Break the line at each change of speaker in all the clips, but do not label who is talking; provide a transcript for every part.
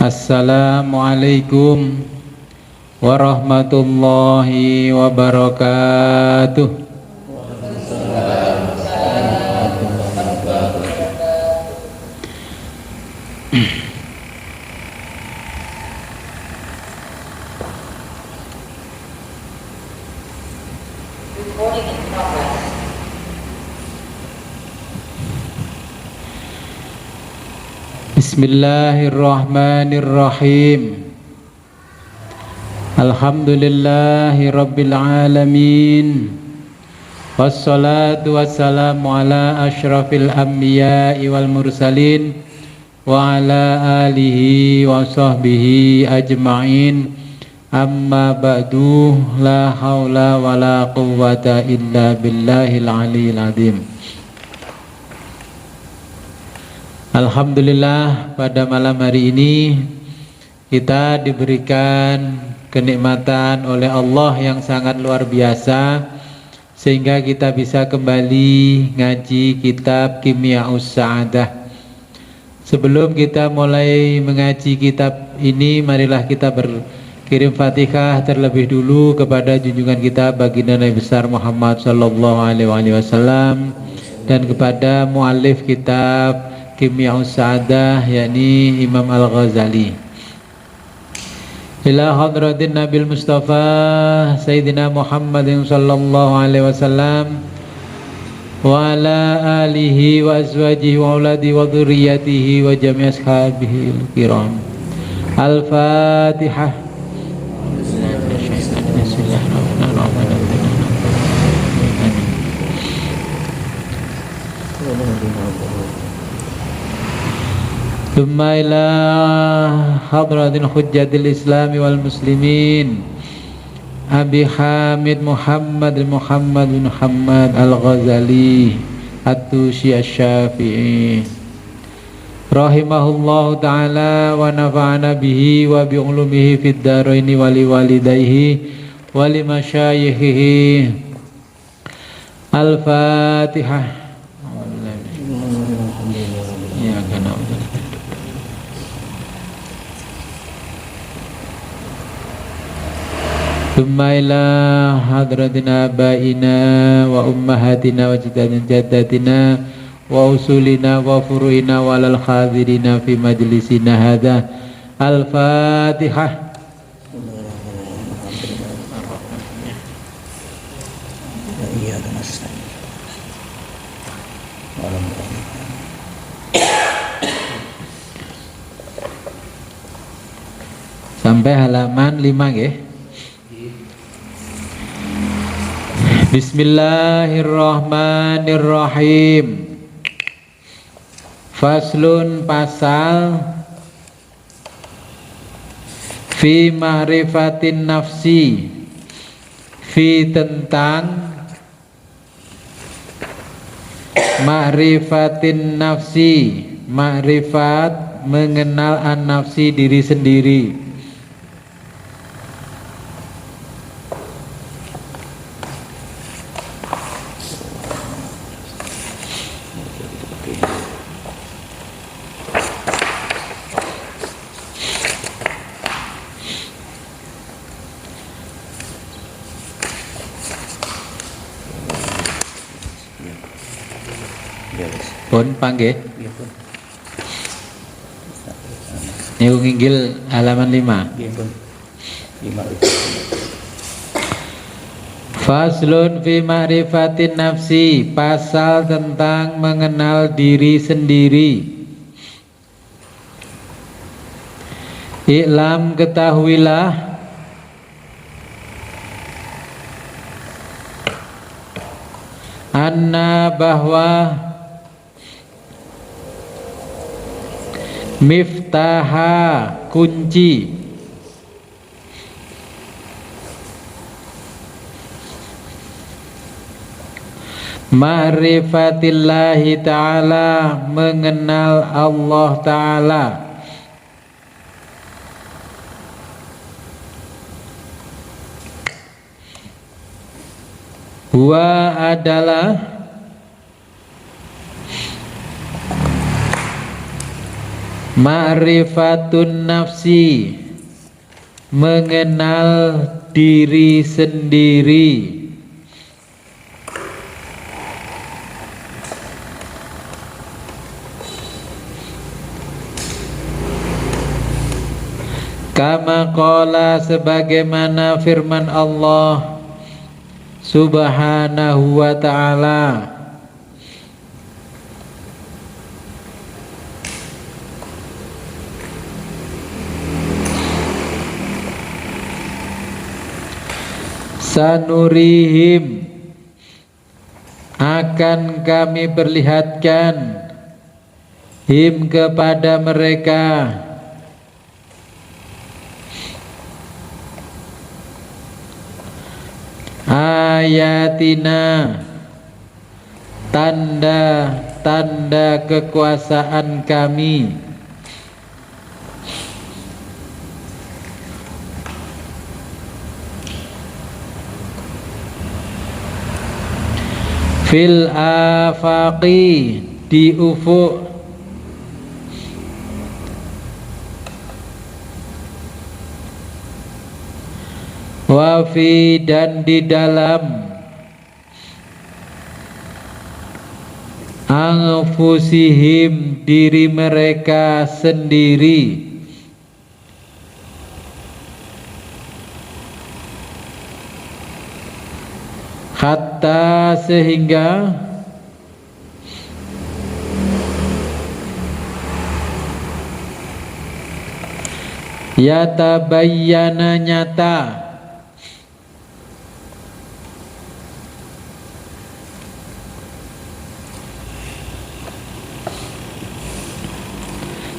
Assalamualaikum warahmatullahi wabarakatuh. Bismillahirrahmanirrahim. Alhamdulillahi rabbil alamin. Wassalatu wassalamu ala asyrafil anbiya'i wal mursalin wa ala alihi wa sahbihi ajma'in. Amma ba'du, la hawla wa la quwwata illa billahil aliyyil azim. Alhamdulillah, pada malam hari ini kita diberikan kenikmatan oleh Allah yang sangat luar biasa sehingga kita bisa kembali ngaji kitab Kimya'us Sa'adah. Sebelum kita mulai mengaji kitab ini, marilah kita berkirim Fatihah terlebih dulu kepada junjungan kita baginda Nabi besar Muhammad sallallahu alaihi wasallam dan kepada muallif kitab Kimya'us Sa'adah yakni Imam Al-Ghazali. Ila hadratin Nabil Mustafa Sayyidina Muhammadin sallallahu alaihi wasallam wa ala alihi wa azwajihi wa auladi wa dhurriyyatihi wa jami' ashabihi al-kiram. Al-Fatihah. Thumma ila hadratil hujjatil islami wal muslimin Abi Hamid Muhammad bin Muhammad Al-Ghazali At-Tusi Asy-Syafi'i rahimahullahu ta'ala wa nafa'ana bihi wa bi ulumihi fid dharaini wa li walidayhi wa li masyayikhihi. Al-Fatihah. Thumma ila hadratina abaina wa ummahatina wa jaddatina wa usulina wa furu'ina wa lal khadirina fi majlisina hadha. Al-Fatihah. Sampai halaman 5 nggih. Bismillahirrahmanirrahim. Faslun, pasal fi ma'rifatin nafsi, fi tentang ma'rifatin nafsi, ma'rifat mengenal an-nafsi, diri sendiri. Pun panggih. Niku nginggil halaman 5. Faslun fi ma'rifatin nafsi, pasal tentang mengenal diri sendiri. I'lam, ketahuilah, anna, bahwa miftaha, kunci, ma'rifatillahi ta'ala, mengenal Allah ta'ala, huwa, adalah, Ma'rifatun nafsi, mengenal diri sendiri. Kama qala, sebagaimana firman Allah Subhanahu wa ta'ala, sanurihim, akan kami perlihatkan, him, kepada mereka, ayatina, tanda-tanda kekuasaan kami, fil afaqi, di ufuk, wafi, dan di dalam, anfusihim, diri mereka sendiri, hatta, sehingga, yatabayyana, nyata,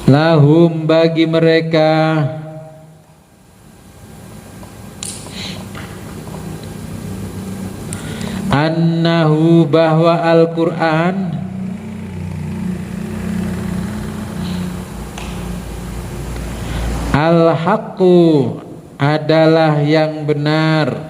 lahum, bagi mereka, annahu, bahwa Al-Quran, al-haqqu, adalah yang benar,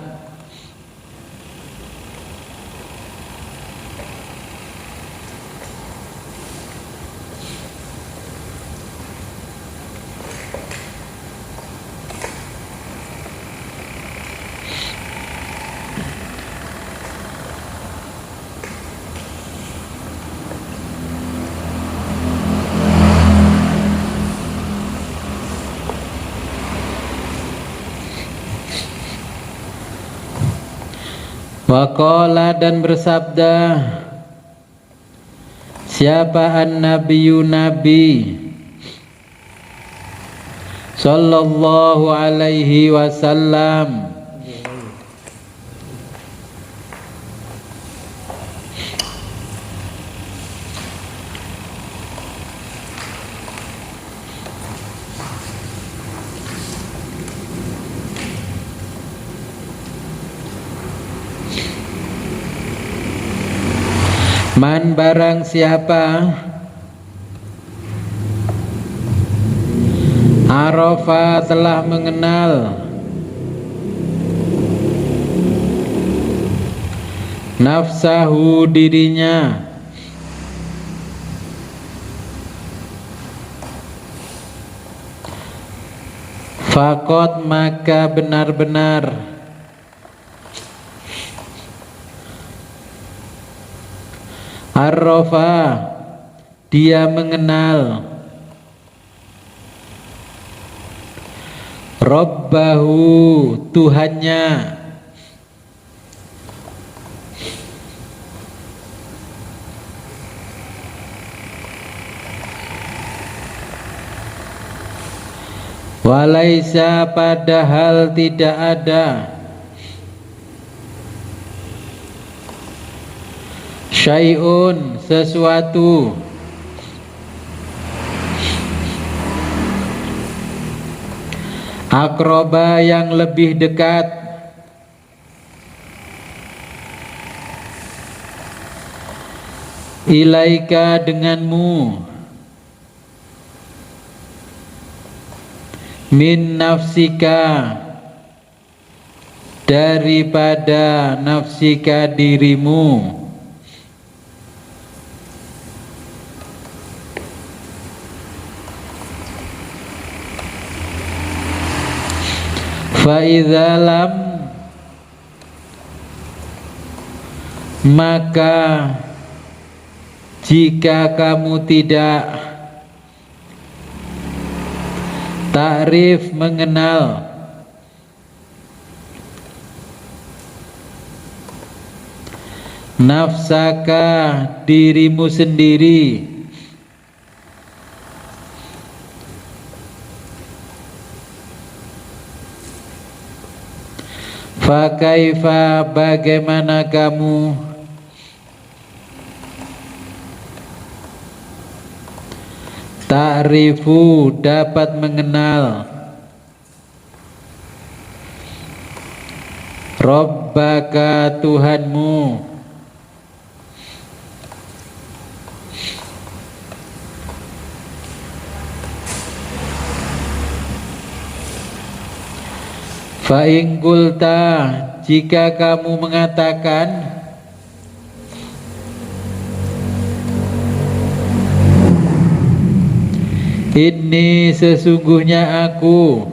waqala, dan bersabda siapa an-nabiyyu, nabi sallallahu alaihi wasallam, man, barang siapa, arafa, telah mengenal, nafsahu, dirinya, faqad, maka benar-benar, arrafa, dia mengenal, Rabbahu, Tuhannya, walaisa, padahal tidak ada, syai'un, sesuatu, aqraba, yang lebih dekat, ilaika, denganmu, min nafsika, daripada nafsika, dirimu, Fa idza lam, maka jika kamu tidak ta'rif, mengenal nafsaka, dirimu sendiri, fa kaifa, bagaimana kamu ta'rifu, dapat mengenal Rabbaka, Tuhanmu, fa in qulta, jika kamu mengatakan ini sesungguhnya aku,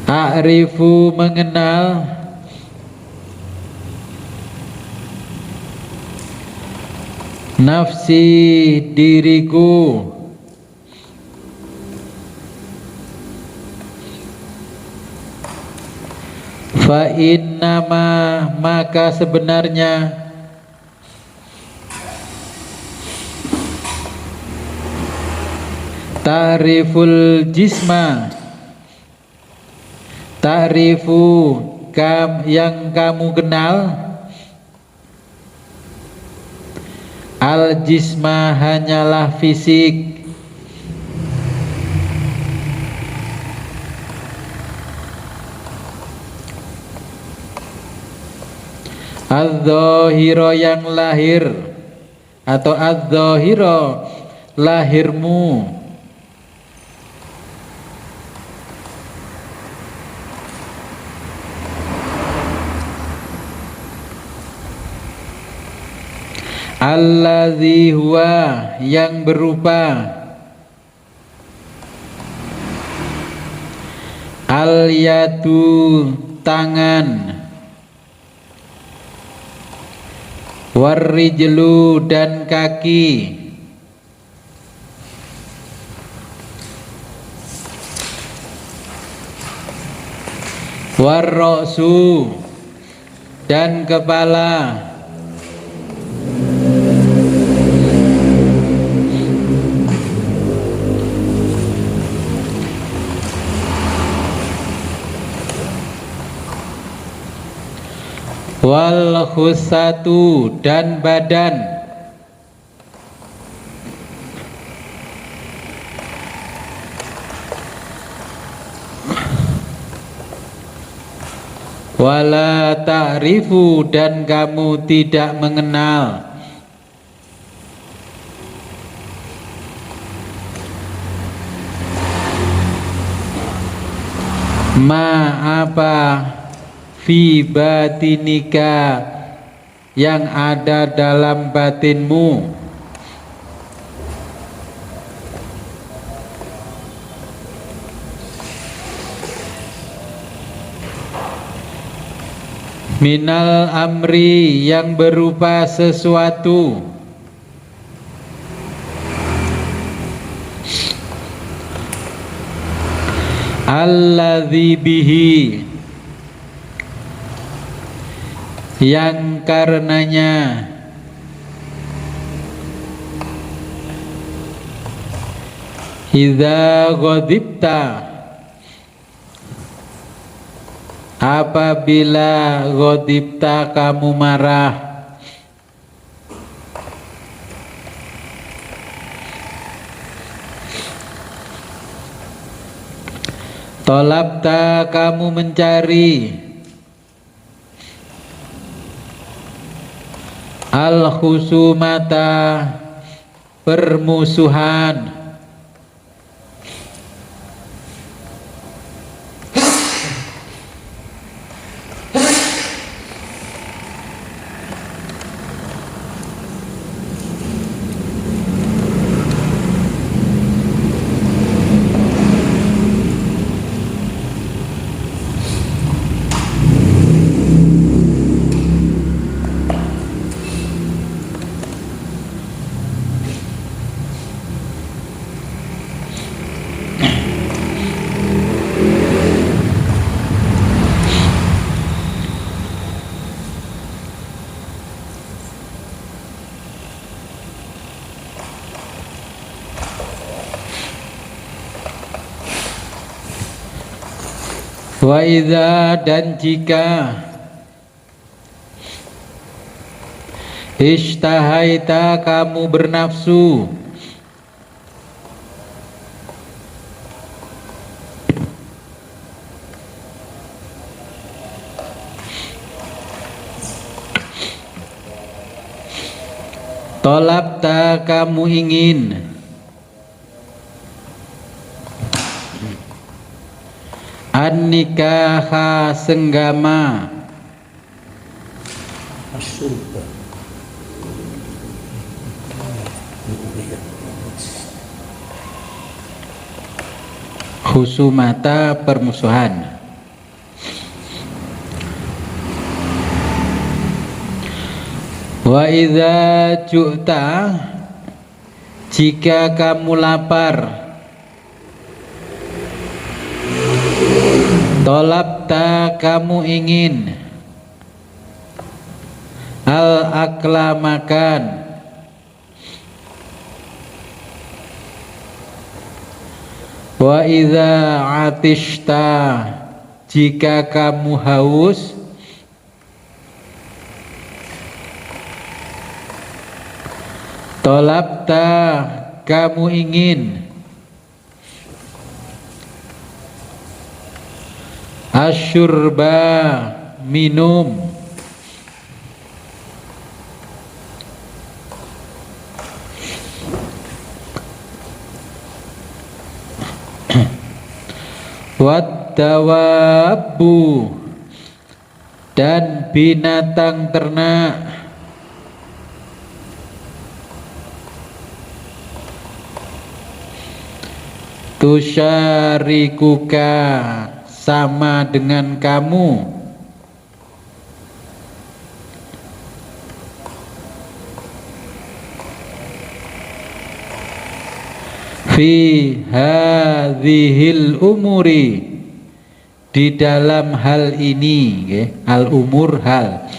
a'rifu, mengenal nafsi, diriku, fa innama, maka sebenarnya ta'riful jisma, ta'rifu, yang kamu kenal, al jisma, hanyalah fisik, az-zahira, yang lahir, atau az-zahira, lahirmu, alladzi huwa, yang berupa al-yadu, tangan, warrijlu, dan kaki, warra'su, dan kepala, wal khusatu, dan badan, wala ta'rifu, dan kamu tidak mengenal ma, apa, fi batinika, yang ada dalam batinmu, minal amri, yang berupa sesuatu, alladzi bihi, yang karenanya idza ghadibta, apabila ghadibta, kamu marah, tolabta, kamu mencari, al-khusumata, permusuhan, Wa idza dan jika ishtahaita kamu bernafsu tolabta kamu ingin an-nikaha senggama husumata permusuhan. Wa idza ju'ta jika kamu lapar tolabta kamu ingin al-akla makan wa idza atishta jika kamu haus tolabta kamu ingin asyurba minum wat dawabu dan binatang ternak tusyarikuka sama dengan kamu fi hadhil umuri di dalam hal ini okay? Al umur hal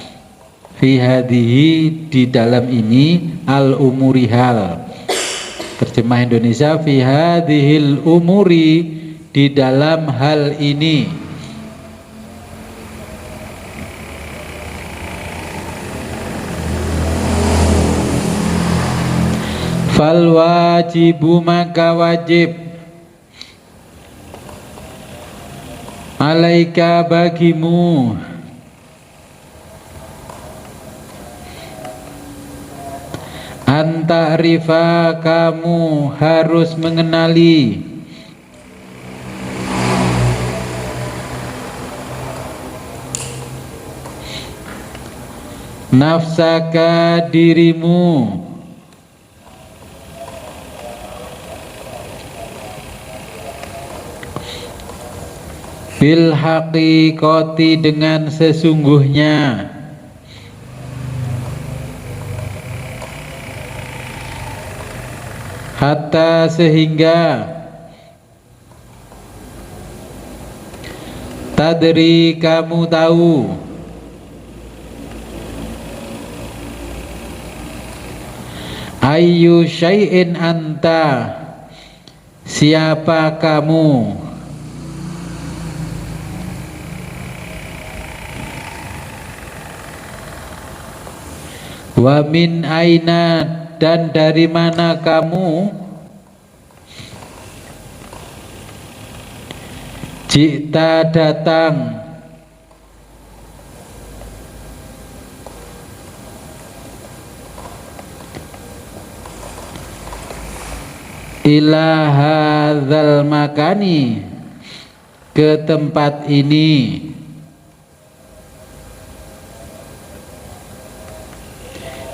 fi hadhihi di dalam ini al umuri hal. Terjemah Indonesia fi hadhil umuri di dalam hal ini fal wajibu maka wajib alaika bagimu anta'rifa kamu harus mengenali nafsaka dirimu bil haqiqati dengan sesungguhnya hatta sehingga tadri kamu tahu ayyu syai'in anta siapa kamu wa min aina dan dari mana kamu jika datang ila hadzal makani ke tempat ini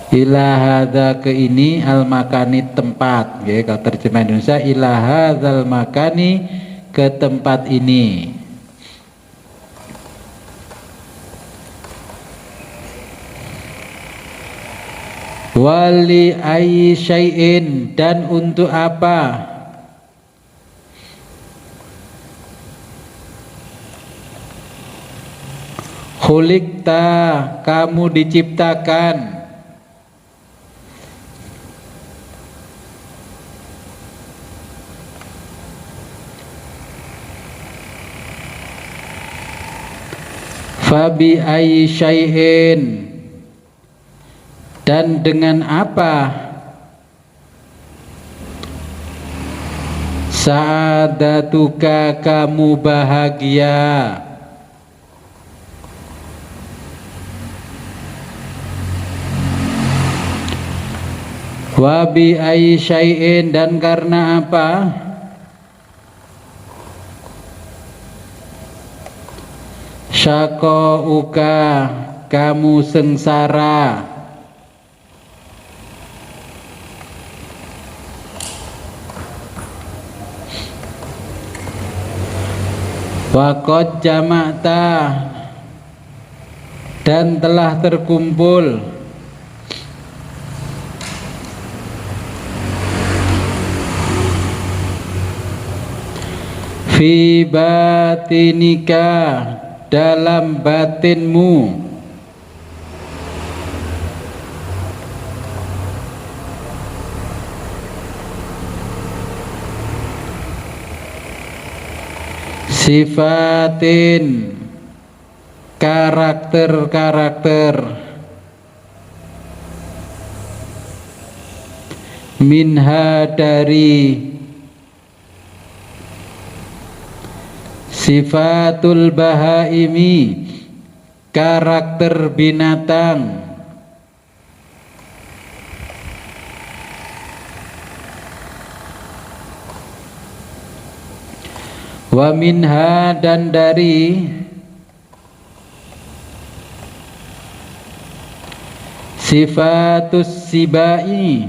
ila hadza ke ini al makani tempat ya, kalau terjemah Indonesia ila hadzal makani ke tempat ini wali ayyi syai'in dan untuk apa khuliqta kamu diciptakan Fabi ayyi syai'in, dan dengan apa sa'adatuka, kamu bahagia. Wabi ayyi syai'in, dan karena apa syaqauka, kamu sengsara. Waqad jama'ta, dan telah terkumpul fi batinika, dalam batinmu, sifatin, karakter-karakter, minha, dari sifatul bahaimi, karakter binatang, wa minha, dan dari sifatus sibai,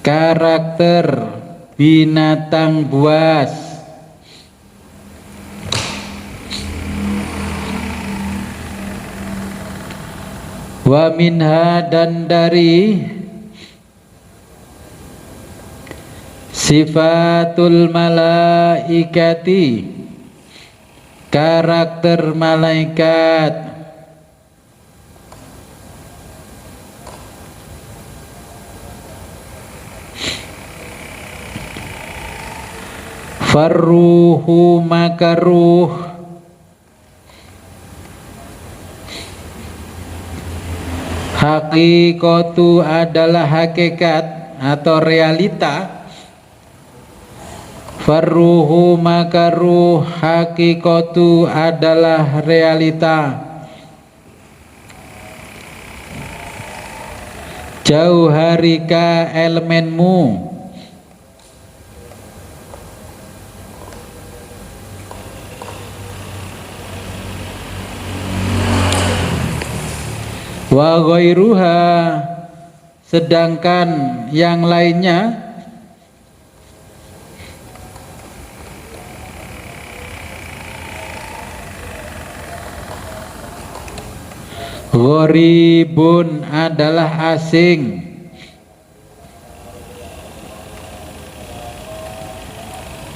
karakter binatang buas, wa minha, dan dari sifatul malaikati, karakter malaikat, farruhu, makaruh, hakikatu, adalah hakikat atau realita. Farruhu, makaruh, hakikatu, adalah realita. Jauharika, elemenmu. Wa ghairuha, sedangkan yang lainnya, gharibun, adalah asing.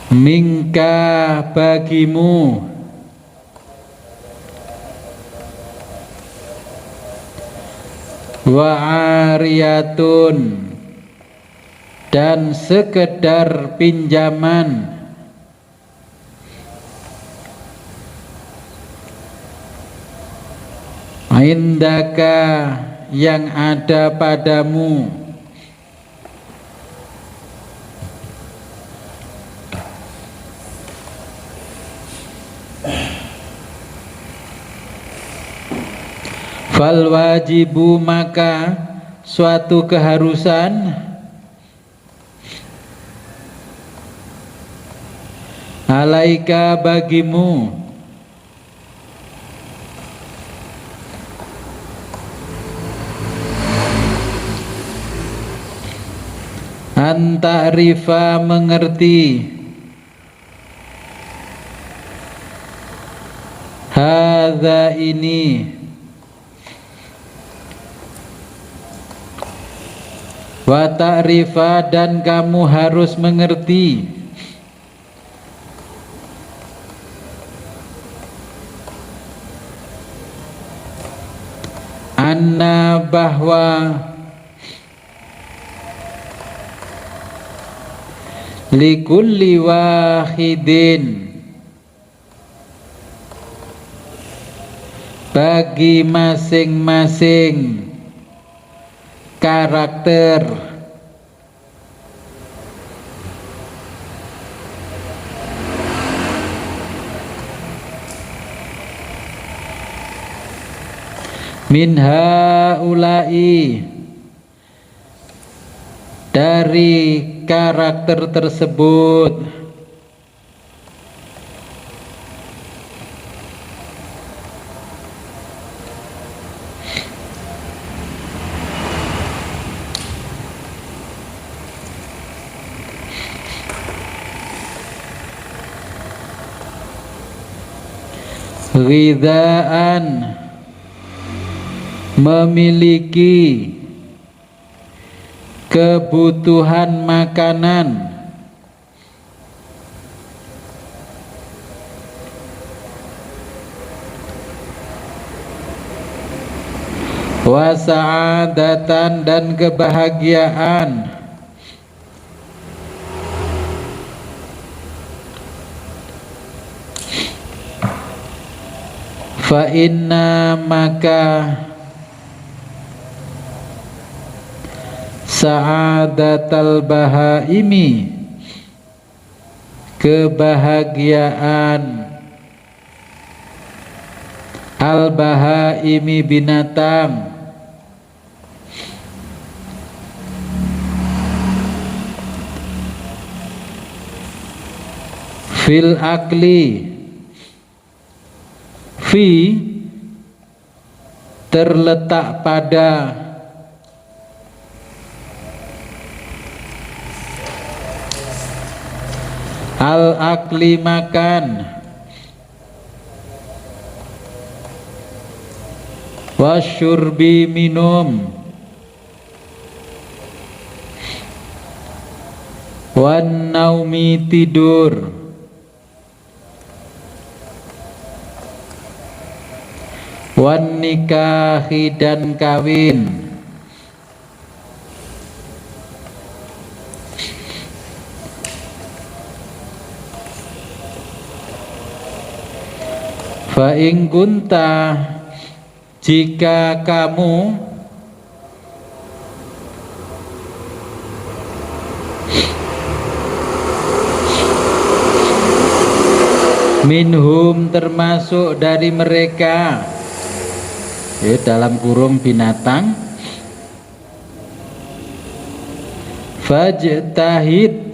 Minka, bagimu. Wa ariyatun, dan sekedar pinjaman. Indaka, yang ada padamu. Fal wajibu, maka suatu keharusan, alaika, bagimu, anta'rifa, mengerti, hadza, ini, wa ta'rifa, dan kamu harus mengerti, anna, bahwa likulli wahidin, bagi masing-masing karakter min haula'i, dari karakter tersebut, ghidhaan, memiliki kebutuhan makanan, wa sa'adatan, dan kebahagiaan, fa inna, maka sa'adatal bahaimi, kebahagiaan al bahaimi, binatang, fil akli, fi terletak pada al akli, makan, wasyurbi, minum, wan naumi, tidur, wan nikahi, dan kawin, fa in kunta, jika kamu minhum, termasuk dari mereka, ya, dalam kurung binatang, fajtahid,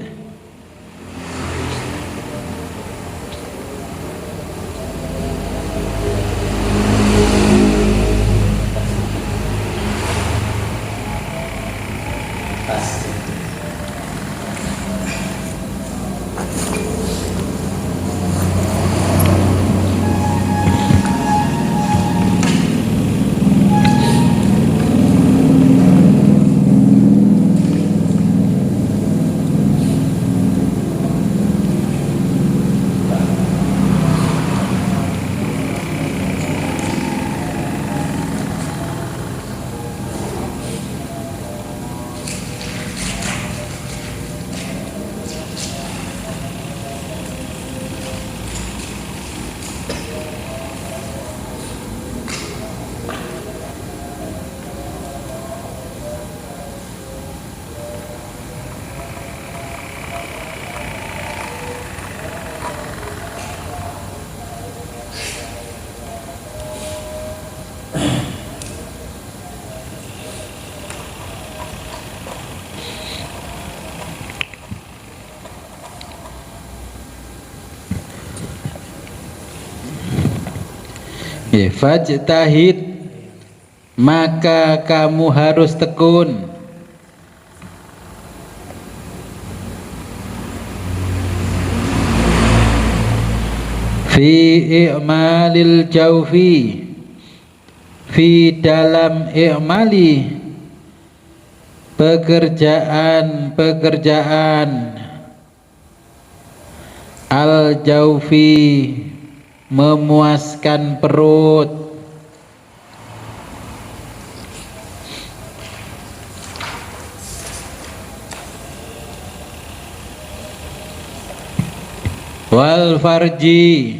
ya, fajtahid, maka kamu harus tekun, fi i'malil jaufi, fi dalam i'mali, pekerjaan al jaufi, memuaskan perut, wal farji,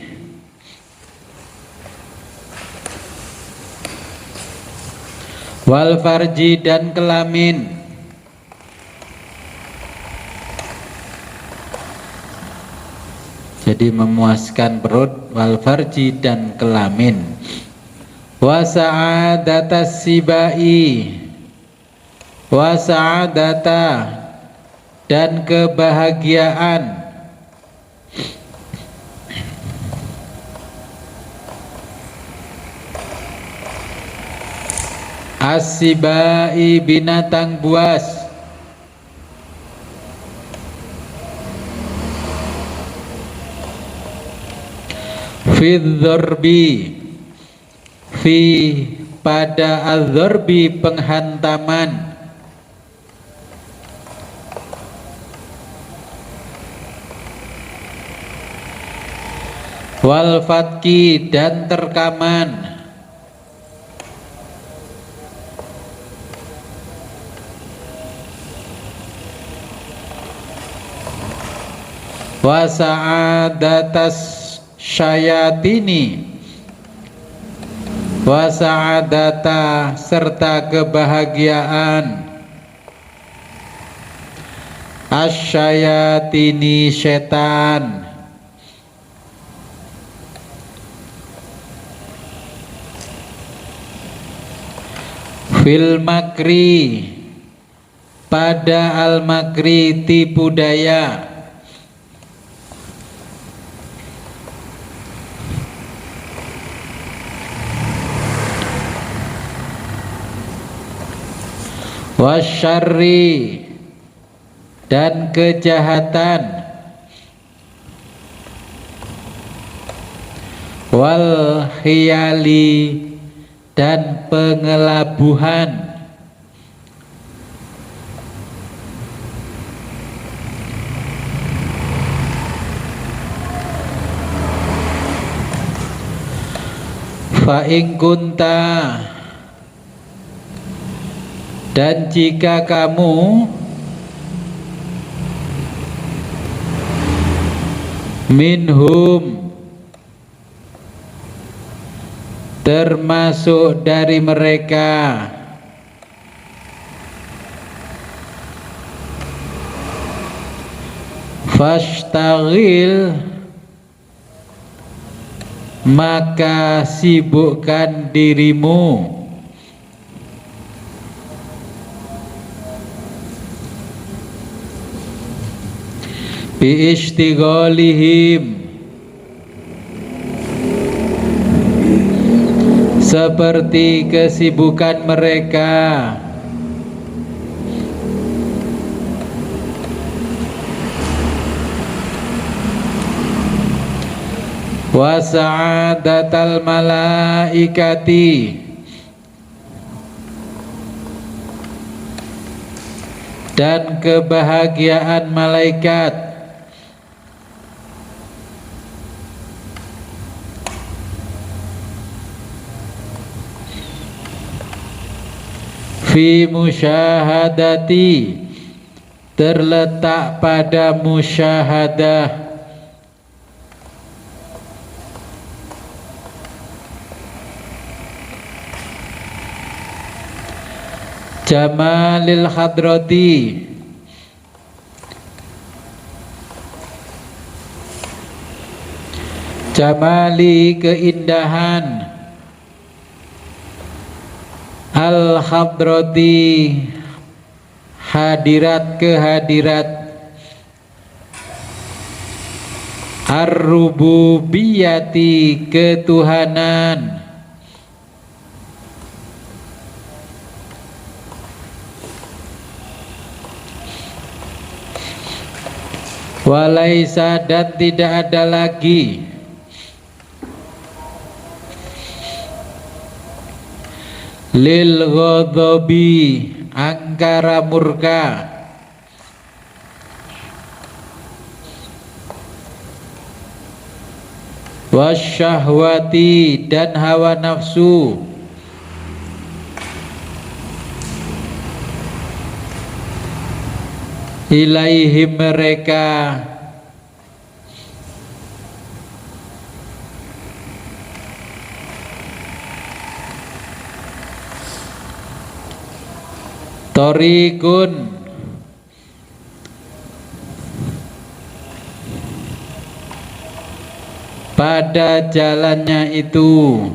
wal farji dan kelamin, jadi memuaskan perut, wal farji dan kelamin, wa sa'adatas sibai, wa sa'adata dan kebahagiaan, as-sibai binatang buas, fi dzarbi, fi pada adzarbi penghantaman, wal fatki dan terkaman, wa sa'adatas syayatini, wa sa'adata serta kebahagiaan, asyayatini setan, fil makri pada al makri tipu daya, wasyarri dan kejahatan, wal khiyali dan pengelabuhan, fa in kunta dan jika kamu minhum termasuk dari mereka, fastaghil maka sibukkan dirimu, bi istighalihim seperti kesibukan mereka, wa sa'adatal malaikati dan kebahagiaan malaikat, fi musyahadati terletak pada musyahadah, jamalil hadrati jamali keindahan, al hadrati hadirat kehadirat, ar-rububiyati ketuhanan, walaisa dan tidak ada lagi lil ghadabi angkara murka, wasyahwati dan hawa nafsu, ilaihim mereka, Thoriqun, pada jalannya itu.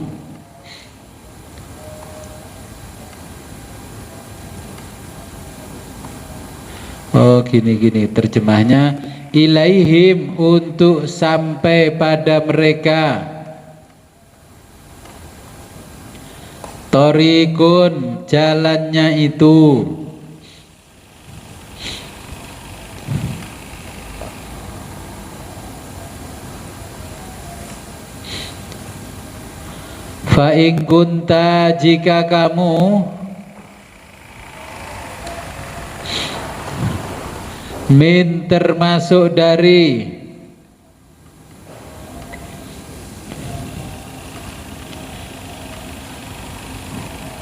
Oh gini terjemahnya, ilaihim, untuk sampai pada mereka. Thoriqun, jalannya itu. Fa in kunta, jika kamu min, termasuk dari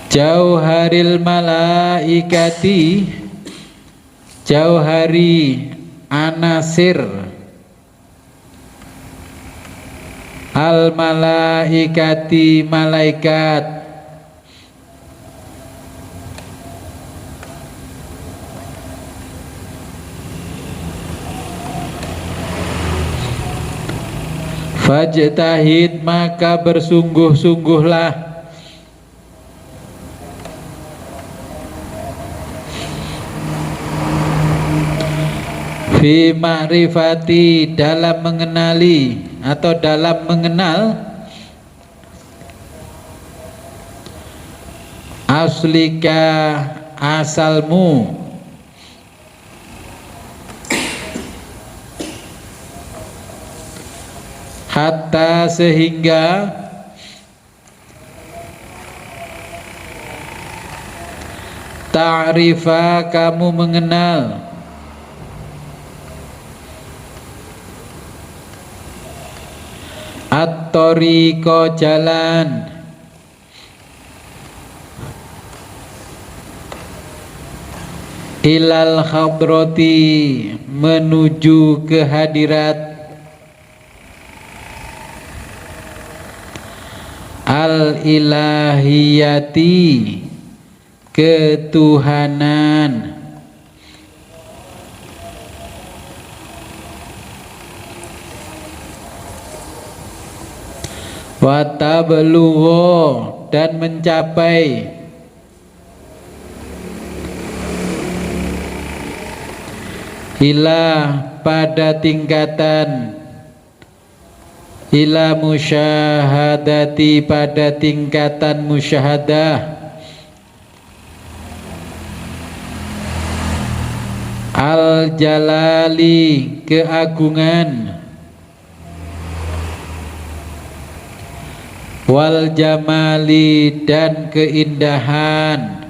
jauharil malaikati, jauhari anasir al malaikati, malaikat. Fajtahid, maka bersungguh-sungguhlah. Fi ma'rifati, dalam mengenali atau dalam mengenal aslika, asalmu. Hatta, sehingga ta'rifa, kamu mengenal at-thoriqa, jalan ilal hadrati, menuju ke hadirat al-ilahiyati, ketuhanan. Wa tablughu, dan mencapai ila, pada tingkatan ila musyahadati, pada tingkatan musyahadah al jalali, keagungan wal jamali, dan keindahan.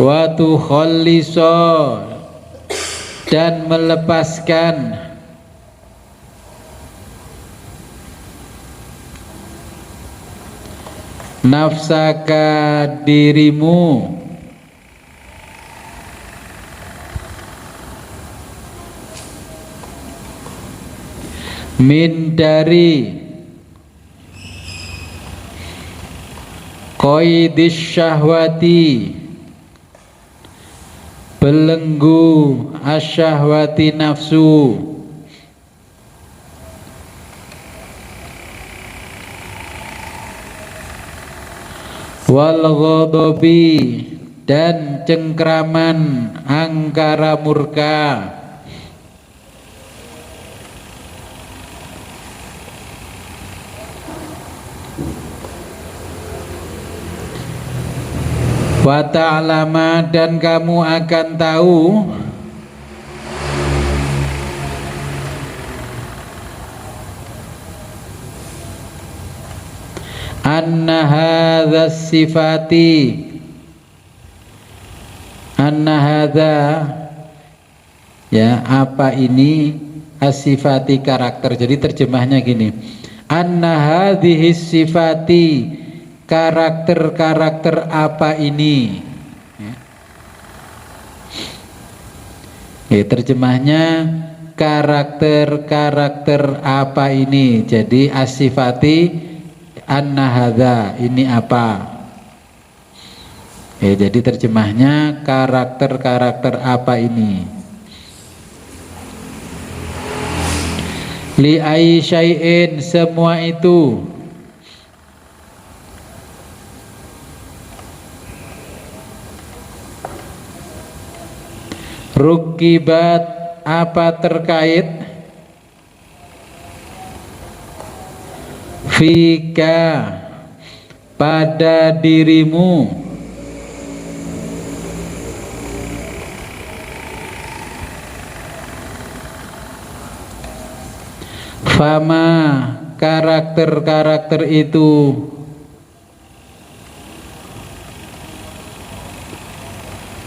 Wa tukhalliso, dan melepaskan nafsaka, dirimu min, dari qaidis syahwati, belenggu asyahwati, nafsu. Wal ghadabi, dan cengkraman angkara murka. Wa ta'lama, dan kamu akan tahu anna hadza sifati, anna hadza, ya, apa ini, as-sifati, karakter. Jadi terjemahnya gini, anna hadhihi sifati, karakter-karakter apa ini, ya. Terjemahnya karakter-karakter apa ini. Jadi as-sifati, anna hadza, ini apa. Jadi terjemahnya karakter-karakter apa ini. Li ai syai'in, semua itu. Rukibat, apa terkait. Fika, pada dirimu. Fama, karakter-karakter itu.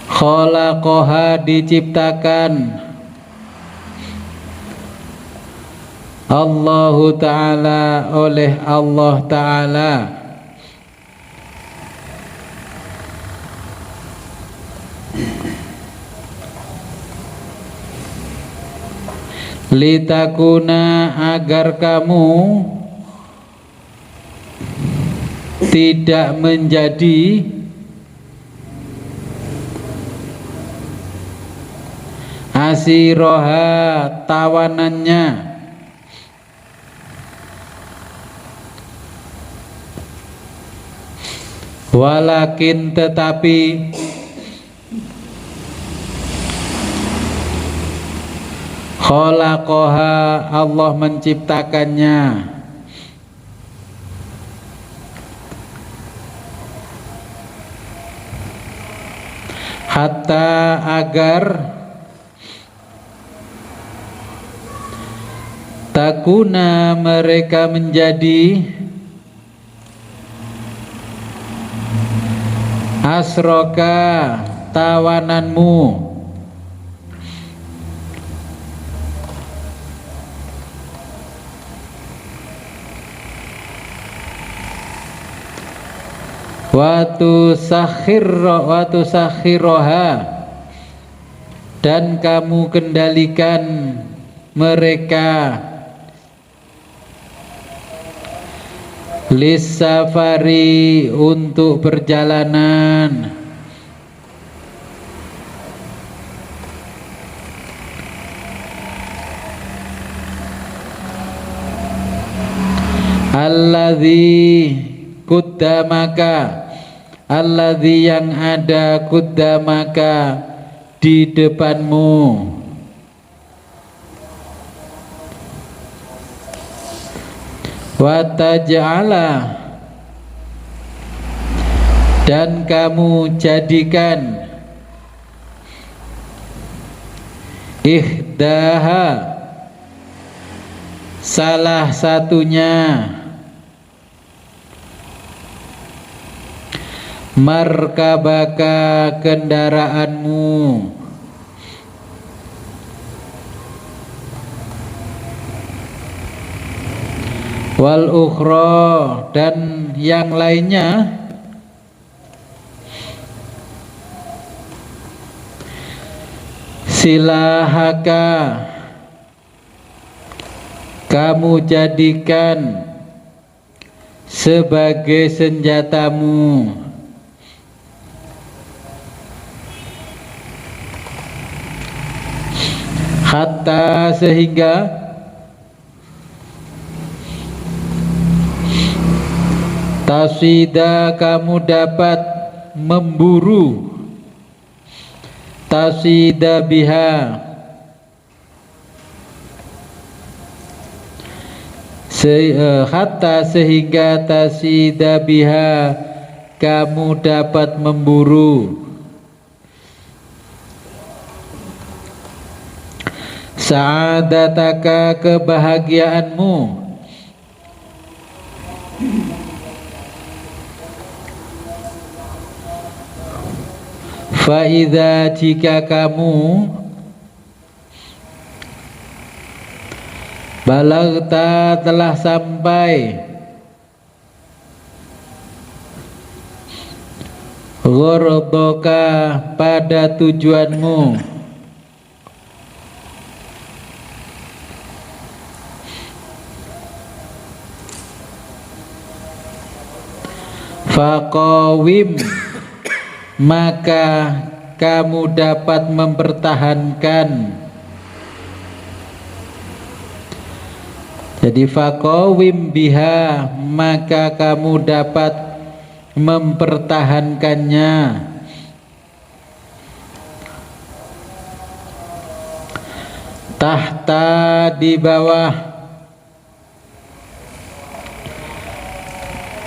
Khalaqaha, diciptakan. Allahu Ta'ala, oleh Allah Ta'ala. Litakuna, agar kamu tidak menjadi asiroha, tawanannya. Walakin, tetapi, khalaqaha, Allah menciptakannya. Hatta, agar takuna, mereka menjadi asroka, tawananmu. Watu sakhiroha, dan kamu kendalikan mereka. Lisafari, untuk perjalanan. Alladzi kuddamaka, alladzi yang ada, kuddamaka, di depanmu. Wa taj'ala, dan kamu jadikan ihdaha, salah satunya, markabaka, kendaraanmu. Wal ukhra, dan yang lainnya. Silahaka, kamu jadikan sebagai senjatamu. Hatta, sehingga tasida, kamu dapat memburu. Tasida biha, hatta, sehingga tasida biha, kamu dapat memburu. Sa'adataka, kebahagiaanmu. Fa'idha, jika kamu balagta, telah sampai ghordoka, pada tujuanmu. Faqawim, maka kamu dapat mempertahankan. Jadi faqawim biha, maka kamu dapat mempertahankannya. Tahta, di bawah,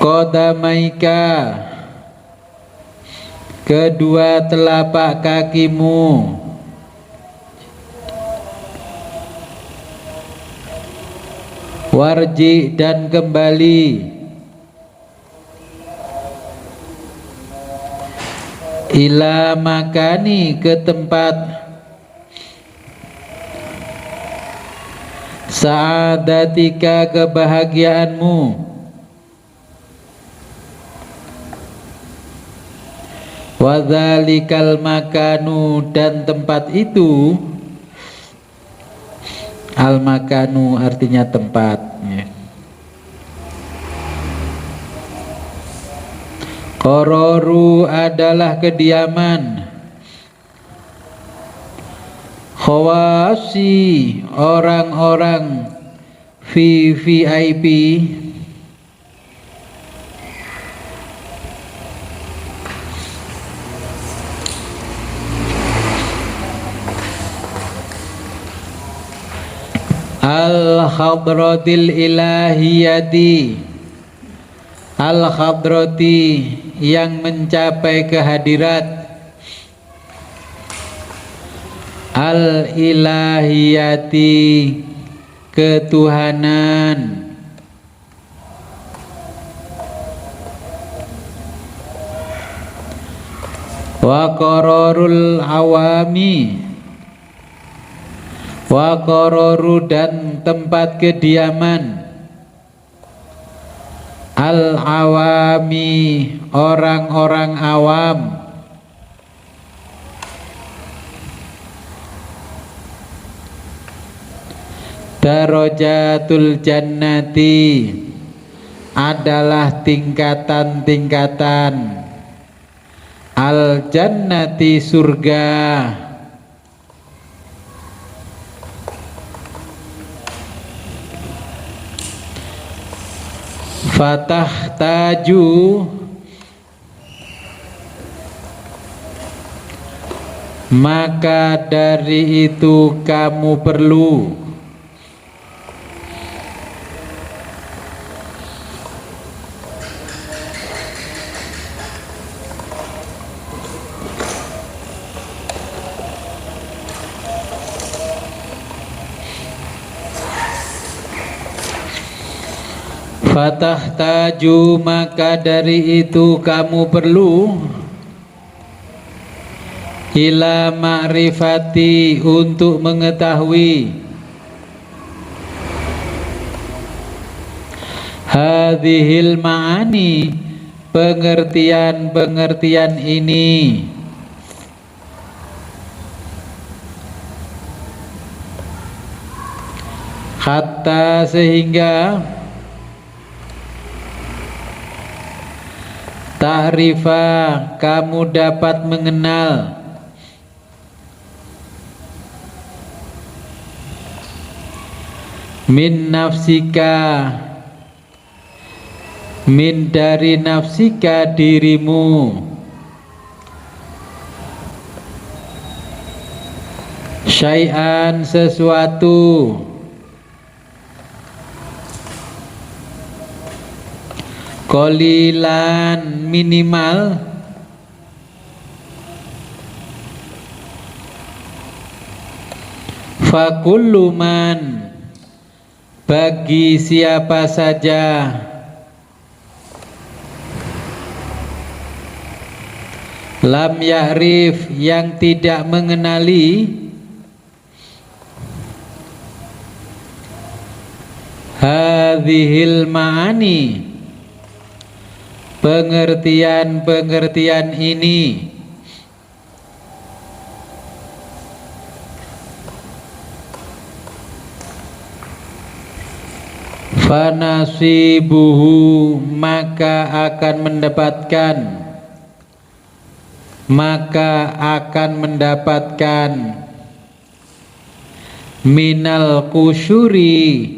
qadamaika, kedua telapak kakimu, warji, dan kembali, ila makani, ke tempat, saadatika, kebahagiaanmu, wadzalikal makanu, dan tempat itu, al makanu artinya tempat, ya. Qararu adalah kediaman, khawasi, orang-orang VIP, al-hadratil ilahiyati, al-hadrati, yang mencapai kehadirat, al-ilahiyati, ketuhanan, wa qararul awami, wa qararu, dan tempat kediaman, al-awami, orang-orang awam, darajatul jannati, adalah tingkatan-tingkatan, al-jannati, surga, fatahtaju, maka dari itu kamu perlu, fatahtaju, maka dari itu kamu perlu, ila ma'rifati, untuk mengetahui, hadhil ma'ani, pengertian-pengertian ini, hatta, sehingga, ta'rifa, kamu dapat mengenal, min nafsika, min, dari nafsika, dirimu, syai'an, sesuatu, qalilan, minimal, fakullu man, bagi siapa saja, lam ya'rif, yang tidak mengenali, hadhil ma'ani, pengertian-pengertian ini, fanasibuhu maka akan mendapatkan minal kusyuri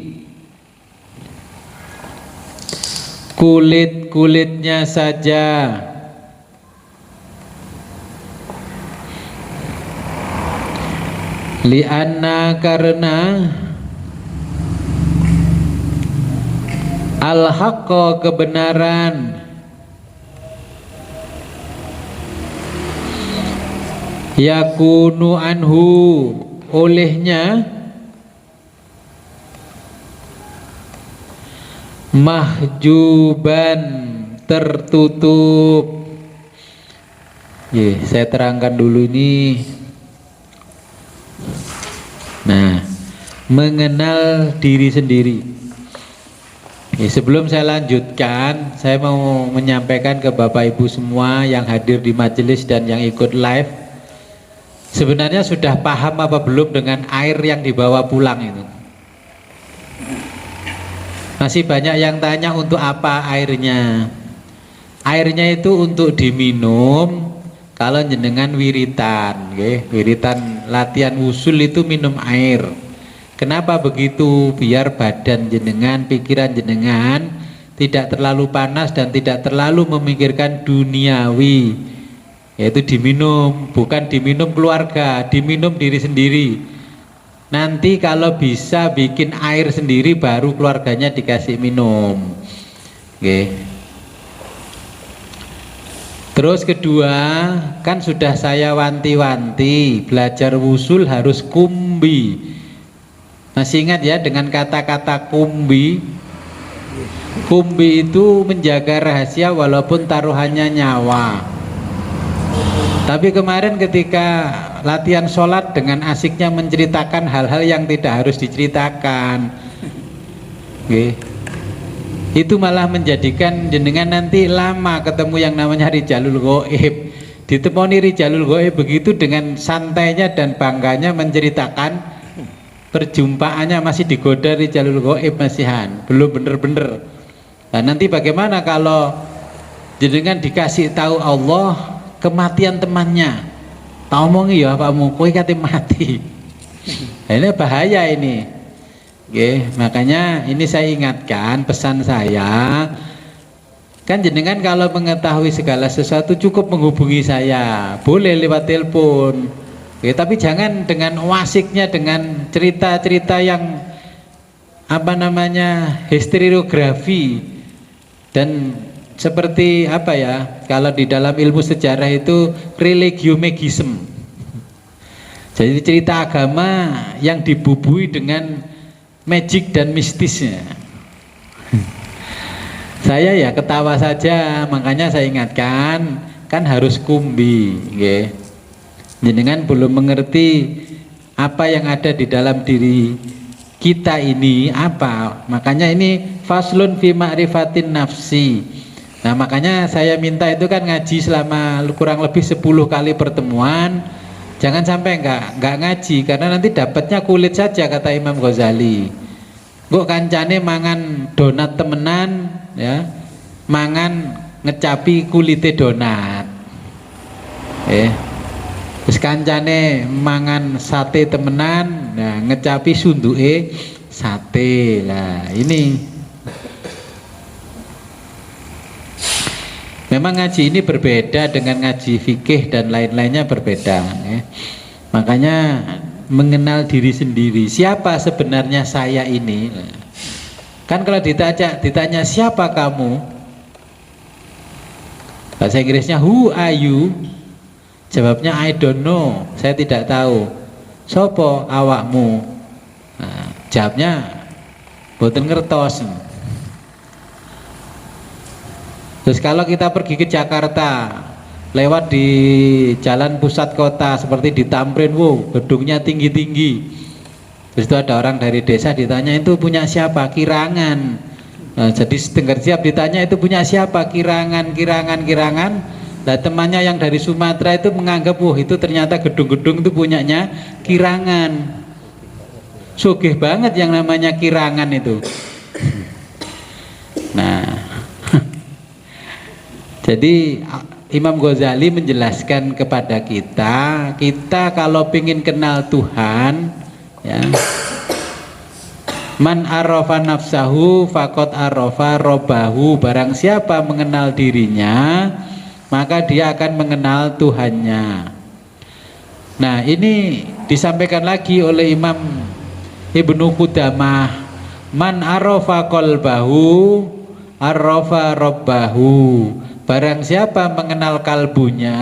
kulit-kulitnya saja, lianna karena al-haqqa kebenaran, yakunu anhu olehnya, mahjuban tertutup. Saya terangkan dulu ini. Nah, mengenal diri sendiri. Sebelum saya lanjutkan, saya mau menyampaikan ke Bapak Ibu semua yang hadir di majelis dan yang ikut live, sebenarnya sudah paham apa belum dengan air yang dibawa pulang itu? Masih banyak yang tanya untuk apa airnya. Airnya itu untuk diminum kalau jenengan wiritan, wiritan latihan usul itu minum air. Kenapa begitu? Biar badan jenengan, pikiran jenengan tidak terlalu panas dan tidak terlalu memikirkan duniawi. Yaitu diminum, bukan diminum keluarga, diminum diri sendiri. Nanti kalau bisa bikin air sendiri baru keluarganya dikasih minum. Terus kedua, kan sudah saya wanti-wanti, belajar wusul harus kumbi. Masih ingat ya dengan kata-kata kumbi? Kumbi itu menjaga rahasia walaupun taruhannya nyawa. Tapi kemarin ketika latihan sholat dengan asiknya menceritakan hal-hal yang tidak harus diceritakan, itu malah menjadikan jenengan nanti lama ketemu yang namanya Rijalul Ghaib. Ditemoni Rijalul Ghaib begitu dengan santainya dan bangganya menceritakan perjumpaannya, masih digoda Rijalul Ghaib masihan, belum bener-bener. Nah, nanti bagaimana kalau jenengan dikasih tahu Allah kematian temannya, tahu mau ya Pak Mukoy kate mati. Ini bahaya ini. Makanya ini saya ingatkan, pesan saya kan jenengan kalau mengetahui segala sesuatu cukup menghubungi saya, boleh lewat telepon, tapi jangan dengan wasiknya, dengan cerita-cerita yang apa namanya historiografi dan seperti apa ya, kalau di dalam ilmu sejarah itu religiomegism. Jadi cerita agama yang dibubui dengan magic dan mistisnya. Saya ya ketawa saja, makanya saya ingatkan kan harus kumbi. Jenengan belum mengerti apa yang ada di dalam diri kita ini apa. Makanya ini faslun fi ma'rifatin nafsi. Nah, makanya saya minta itu kan ngaji selama kurang lebih 10 kali pertemuan. Jangan sampai enggak ngaji, karena nanti dapatnya kulit saja, kata Imam Ghazali. Kok kancane mangan donat temenan ya, mangan ngecapi kulite donat. Terus kancane mangan sate temenan, nah ngecapi sunduke sate. Lah, ini memang ngaji ini berbeda dengan ngaji fikih dan lain-lainnya berbeda. Makanya mengenal diri sendiri, siapa sebenarnya saya ini. Kan kalau ditanya siapa kamu, bahasa Inggrisnya who are you, jawabnya I don't know, saya tidak tahu. Sopo awakmu, nah, jawabnya boten ngertos. Terus kalau kita pergi ke Jakarta, lewat di jalan pusat kota seperti di Tamrin, wow, gedungnya tinggi-tinggi. Terus itu ada orang dari desa ditanya itu punya siapa? Kirangan. Nah, jadi dengar siap ditanya itu punya siapa? Kirangan. Nah, temannya yang dari Sumatera itu menganggap, wah itu ternyata gedung-gedung itu punyanya Kirangan. Sugih banget yang namanya Kirangan itu. Nah, jadi Imam Ghazali menjelaskan kepada kita, kita kalau ingin kenal Tuhan, ya, man arafa nafsahu faqad arafa robbahu, barang siapa mengenal dirinya maka dia akan mengenal Tuhannya. Nah, ini disampaikan lagi oleh Imam Ibnu Qudamah, man arafa qalbahu arafa robbahu, barang siapa mengenal kalbunya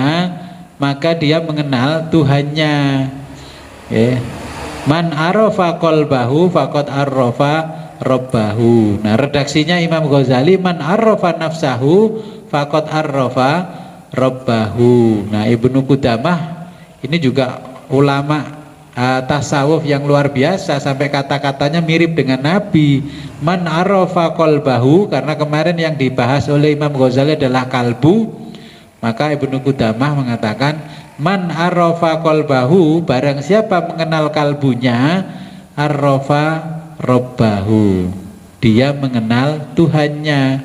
maka dia mengenal Tuhannya. Man arafa qalbahu faqad arafa robbahu. Nah, redaksinya Imam Ghazali, man arafa nafsahu faqad arafa robbahu. Nah, Ibnu Qudamah ini juga ulama tasawuf yang luar biasa, sampai kata-katanya mirip dengan Nabi. Man arafa qalbahu, karena kemarin yang dibahas oleh Imam Ghazali adalah kalbu, maka Ibnu Qudamah mengatakan man arafa qalbahu, barang siapa mengenal kalbunya, arafa robbahu, dia mengenal Tuhannya.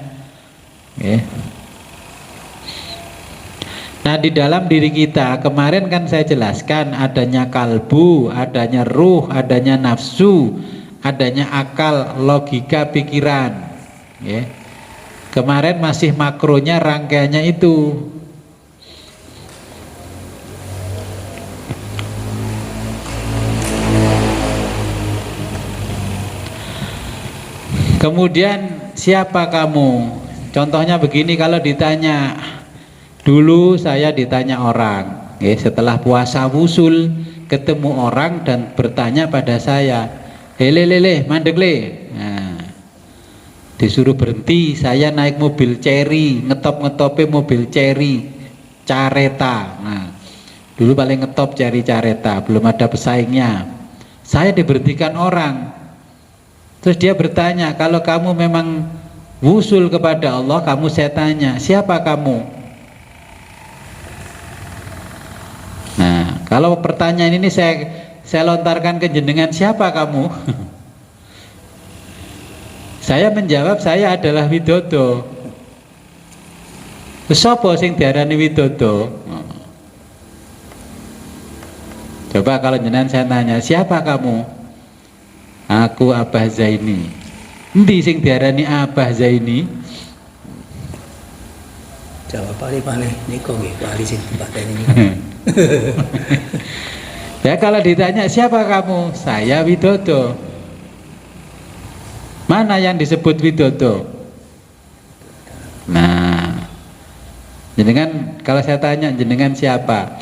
Nah, di dalam diri kita kemarin kan saya jelaskan adanya kalbu, adanya ruh, adanya nafsu, adanya akal, logika, pikiran. Kemarin masih makronya, rangkaiannya itu. Kemudian siapa kamu? Contohnya begini, kalau ditanya, dulu saya ditanya orang, setelah puasa wusul ketemu orang dan bertanya pada saya, lele mandek le. Nah, disuruh berhenti, saya naik mobil Cherry, ngetop-ngetope mobil Cherry Careta. Nah, dulu paling ngetop Cherry Careta, belum ada pesaingnya. Saya diberhentikan orang. Terus dia bertanya, kalau kamu memang wusul kepada Allah, kamu, saya tanya, siapa kamu? Nah, kalau pertanyaan ini saya lontarkan ke jenengan, siapa kamu? Saya menjawab, saya adalah Widodo. Sopo sing diarani Widodo? Coba kalau jenengan saya tanya, siapa kamu? Aku Abah Zaini. Endi sing diarani Abah Zaini?
Jawab paling maneh niku nggih wali sing dipateni niku.
Ya, kalau ditanya siapa kamu? Saya Widodo. Mana yang disebut Widodo? Nah, jenengan kalau saya tanya jenengan siapa?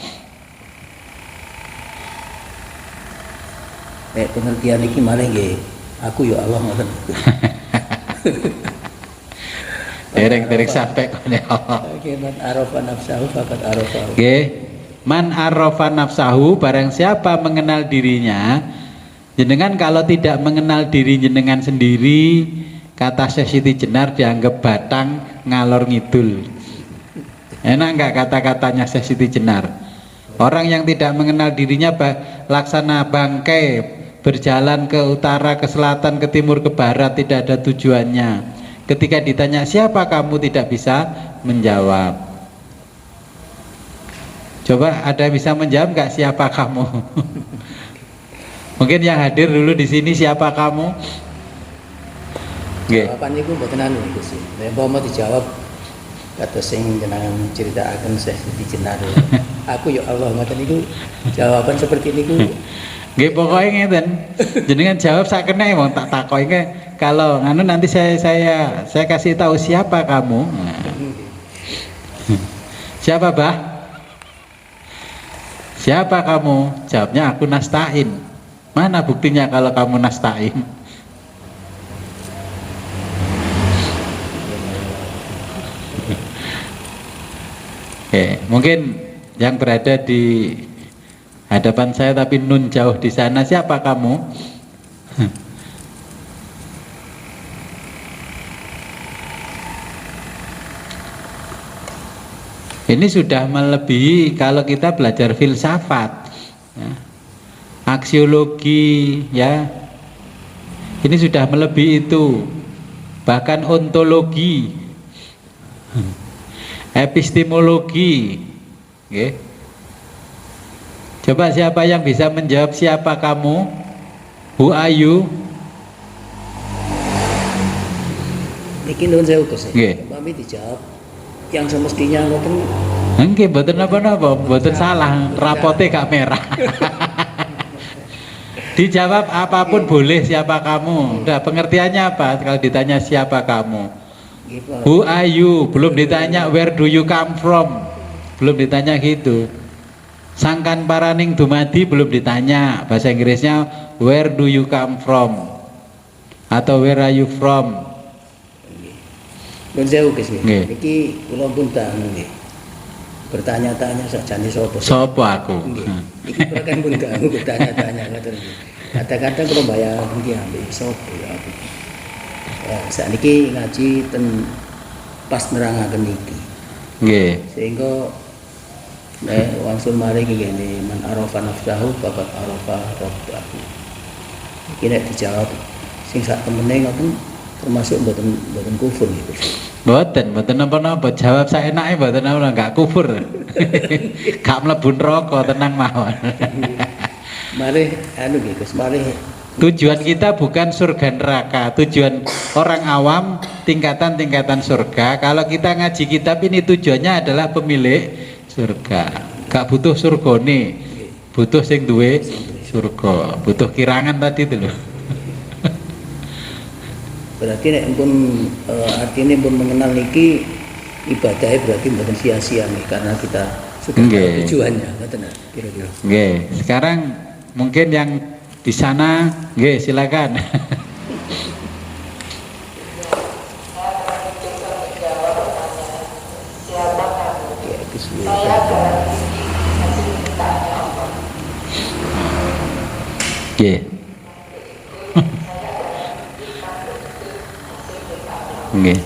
Pengertian iki maneh nggih. Aku ya Allah ngoten.
Dereng sampai kene Allah.
Man arafa nafsahu faqad arafa.
Nggih. Man arafa nafsahu, barang siapa mengenal dirinya. Jenengan kalau tidak mengenal diri jenengan sendiri, kata Syekh Siti Jenar dianggap batang ngalor ngidul. Enak enggak kata-katanya Syekh Siti Jenar? Orang yang tidak mengenal dirinya laksana bangkai, berjalan ke utara, ke selatan, ke timur, ke barat, tidak ada tujuannya. Ketika ditanya siapa kamu, tidak bisa menjawab. Coba ada yang bisa menjawab nggak siapa kamu? Mungkin yang hadir dulu di sini, siapa kamu?
Jawabannya gue mboten anu iku sih. Nek mau dijawab kata sing jenengan ceritakan Syekh Siti Jenar. Aku ya Allah ngoten niku jawaban seperti niku.
Nggih, pokoknya ngeten. Jenengan jawab sakene wong tak takoki, kalau nganu nanti saya kasih tahu siapa kamu. Nah. Siapa, Bah? Siapa kamu? Jawabnya aku Nasta'in. Mana buktinya kalau kamu Nasta'in? Oke, mungkin yang berada di hadapan saya tapi nun jauh di sana, siapa kamu? Ini sudah melebihi kalau kita belajar filsafat, ya, aksiologi, ya. Ini sudah melebihi itu. bahkan ontologi, epistemologi. Oke. Coba siapa yang bisa menjawab siapa kamu? Who are you?
Niki nuwun sewu Gus.
Nggih.
Mami dijawab yang semestinya ngoten.
Nggih, mboten napa-napa, mboten salah, rapote gak merah. Dijawab apapun boleh, siapa kamu. Udah, pengertiannya apa kalau ditanya siapa kamu?
Nggih, Pak.
Who are you? Belum ditanya where do you come from. Belum ditanya gitu. Sangkan paraning dumadi belum ditanya. Bahasa Inggrisnya where do you come from? Atau where are you from?
Nuwun sewu Gus.
Nggih.
Niki kula pun dangu nggih. Bertanya-tanya sajane sapa?
Sopo aku?
Nggih. Iki kan pun dangu bertanya-tanya ngoten nggih. Kadang-kadang kula bayang iki ambek sapa ya aku. Ya, sakniki ngaji ten pas nerangaken iki.
Nggih.
Sehingga wangsul mari ngene man arafa nafsahu faqad arafa rabbahu. Iki nek dijawab sing sak temene ngoten termasuk mboten kufur gitu.
Mboten napa-napa, jawab saenake mboten ora enggak kufur. Gak mlebu neraka tenang mawon.
Mari anu nggih Gus, mari
Tujuan kita bukan surga neraka, tujuan orang awam tingkatan-tingkatan surga. Kalau kita ngaji kitab ini tujuannya adalah pemilik surga. Gak butuh surgane, butuh sing duwe surga, butuh kirangan tadi itu loh.
berarti nek pun artinya pun mengenal niki ibadahnya berarti mboten sia-sia nih karena kita sudah tahu tujuannya, ngoten kira-kira.
Nggih, sekarang mungkin yang di sana, nggih silakan. Nggih. Nggih.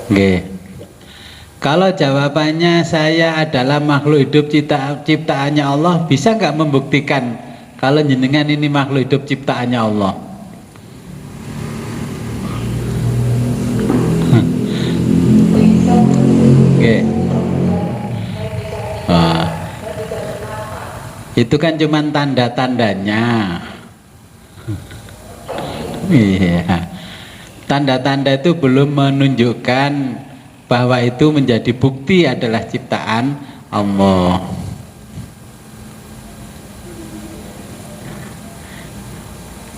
Nggih. Kalau jawabannya saya adalah makhluk hidup ciptaannya Allah, bisa nggak membuktikan kalau jenengan ini makhluk hidup ciptaannya Allah? Oke. Itu kan cuma tanda-tandanya. Iya. Tanda-tanda itu belum menunjukkan bahwa itu menjadi bukti adalah ciptaan Allah.